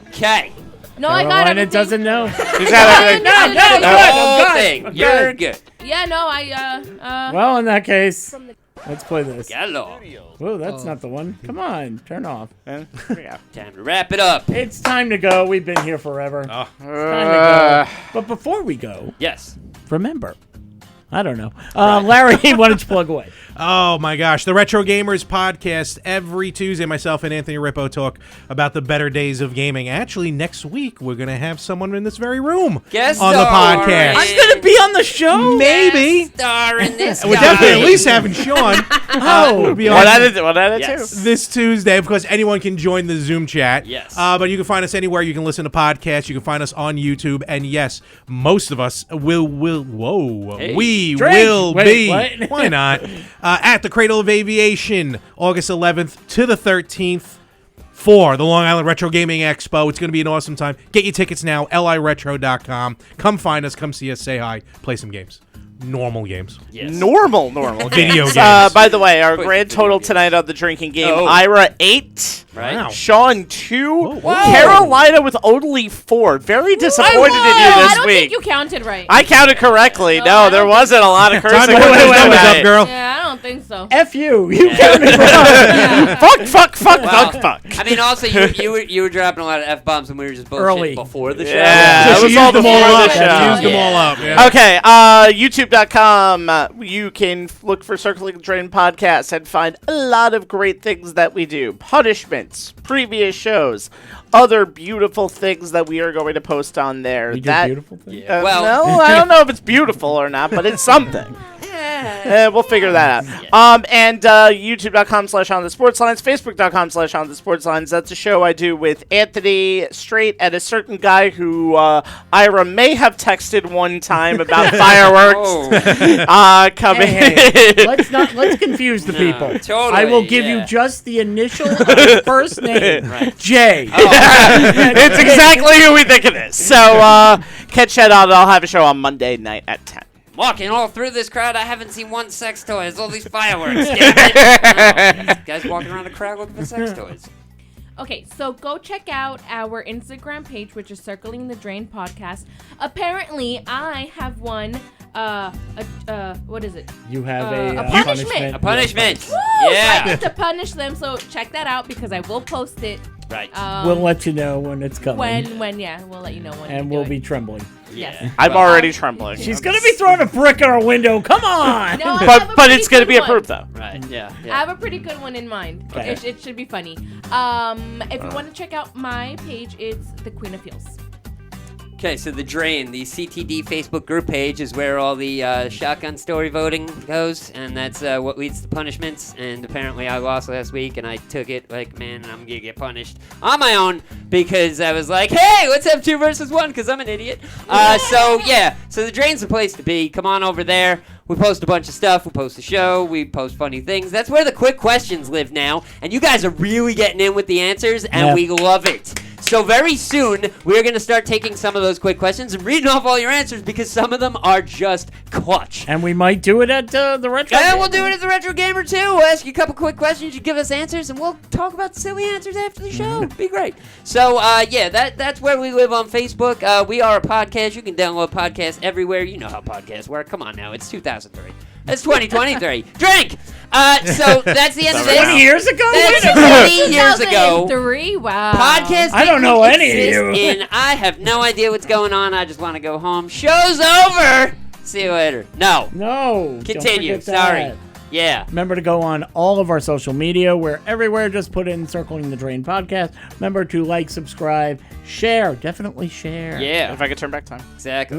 Okay. No, I got Carolina everything. doesn't know. He's got everything. No, no, no, no. The whole good. thing. I'm You're good. good. Yeah, no, I Well, in that case, let's play this. Hello. Whoa, that's not the one. Come on, turn off. Yeah. Time to wrap it up. It's time to go. We've been here forever. Oh. It's time to go. But before we go, Yes. remember, I don't know. Larry, why don't you plug away? Oh my gosh, the Retro Gamers podcast every Tuesday. Myself and Anthony Rippo talk about the better days of gaming. Actually, next week we're gonna have someone in this very room Guest on the star. podcast. I'm gonna be on the show. Maybe. Star in this We're guy. definitely at least having Sean. We'll be on One out of Yes. two. this Tuesday. Of course, anyone can join the Zoom chat. Yes. But you can find us anywhere. You can listen to podcasts. You can find us on YouTube. And yes, most of us will. Whoa, Hey. we Drink. will Wait, be. what? Why not? At the Cradle of Aviation, August 11th to the 13th. For the Long Island Retro Gaming Expo. It's going to be an awesome time. Get your tickets now, liretro.com. Come find us, come see us, say hi, play some games. Normal games. Yes. Normal Video games. games. By the way, our Wait, grand video total games. tonight on the drinking game: Oh. Ira 8, Right. Wow. Sean 2, whoa. Carolina with only 4. Very disappointed in you I this don't week. think you counted right. I counted correctly. No, No, I there don't wasn't a lot of cursing. Time to with put this those numbers tonight. up, girl. Yeah, I don't think so. F you. You counted wrong. Fuck. I mean, also, you were dropping a lot of F-bombs and we were just bullshitting Early. before the show. Yeah, So that she was used all them before all the up. show. She used them all up. Yeah. Okay, YouTube.com. You can look for Circling the Drain podcast and find a lot of great things that we do. Punishments, previous shows, other beautiful things that we are going to post on there. We do beautiful things. Well- no, I don't know if it's beautiful or not, but it's something. We'll figure that out. And YouTube.com/OnTheSportsLines, Facebook.com/OnTheSportsLines. That's a show I do with Anthony Strait and a certain guy who Ira may have texted one time about fireworks Oh. coming. Hey, let's confuse the people. totally, I will give yeah. you just the initial of his first name, J. It's exactly who we think it is. So catch that out. I'll have a show on Monday night at 10. Walking all through this crowd, I haven't seen one sex toy. It's all these fireworks. Damn it. Oh, guys walking around the crowd looking for sex toys. Okay, so go check out our Instagram page, which is Circling the Drain Podcast. Apparently, I have won what is it? You have A a punishment. A punishment. Woo! So I Yeah. get to punish them, so check that out because I will post it. Right. We'll let you know when it's coming. We'll let you know when. and we we'll do be it. trembling. Yeah. I'm already trembling. She's going to be throwing a brick at our window. Come on! No, I have a But pretty it's going to good be one. approved, though. Right. Yeah. I Yeah. have a pretty good one in mind. Okay. It should be funny. If you want to check out my page, it's the Queen of Heels. Okay, so the Drain, the CTD Facebook group page is where all the shotgun story voting goes, and that's what leads to punishments. And apparently I lost last week, and I took it like, man, I'm gonna get punished on my own because I was like, hey, let's have 2 versus 1 because I'm an idiot. So the Drain's the place to be. Come on over there. We post a bunch of stuff. We post the show. We post funny things. That's where the quick questions live now, and you guys are really getting in with the answers, and Yeah. we love it. So very soon, we're going to start taking some of those quick questions and reading off all your answers because some of them are just clutch. And we might do it at the retro. And we'll do it at the Retro Gamer too. We'll ask you a couple quick questions. You give us answers, and we'll talk about silly answers after the show. Be great. So that's where we live on Facebook. We are a podcast. You can download podcasts everywhere. You know how podcasts work. Come on now, it's 2003. It's 2023. Drink. So that's the end of this. 20 years ago? That's Wait a minute. 20 years ago. 2003? Wow. Podcast. I don't know any of you. And I have no idea what's going on. I just want to go home. Show's over. See you later. No. No. don't Continue. forget that. Sorry. Yeah. Remember to go on all of our social media. We're everywhere. Just put in Circling the Drain podcast. Remember to like, subscribe, share. Definitely share. Yeah. If I could turn back time. Exactly.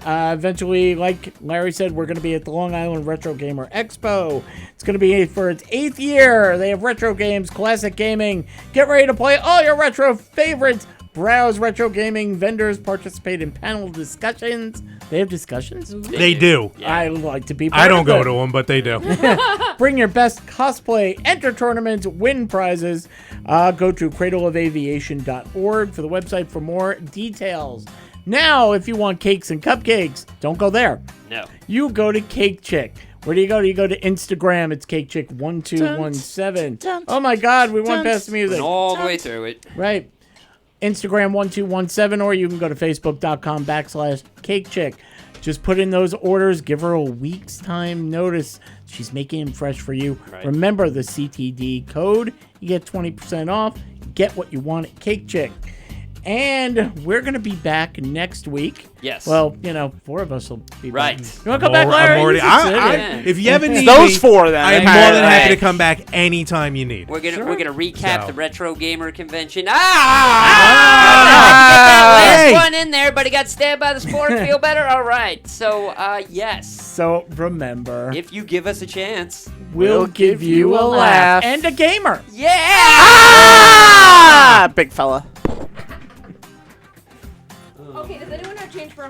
Eventually, like Larry said, we're going to be at the Long Island Retro Gamer Expo. It's going to be for its 8th year. They have retro games, classic gaming. Get ready to play all your retro favorites. Browse retro gaming vendors, participate in panel discussions. They have discussions? They do. I like to be part I don't of go it. to them, but they do. Bring your best cosplay, enter tournaments, win prizes. Go to cradleofaviation.org for the website for more details. Now, if you want cakes and cupcakes, don't go there. No. You go to Cake Chick. Where do you go? You go to Instagram. It's Cake Chick 1217. Oh my God, we went past the music. Went all the way through it. Right. Instagram 1217, or you can go to facebook.com/Cake Chick. Just put in those orders. Give her a week's time notice. She's making them fresh for you. Right. Remember the CTD code. You get 20% off. Get what you want at Cake Chick. And we're going to be back next week. Yes. Well, 4 of us will be Right. back. You want to come back, Larry? I'm already, You can sit here. if you ever need those me, 4 then. I am more than apparently. happy to come back anytime you need. We're gonna recap So. the Retro Gamer Convention. Get Hey! that last one in there, but he got stabbed by the sport. Feel better? All right. So, yes. So remember, If you give us a chance. we'll give you a laugh. And a gamer. Yeah! Ah, big fella.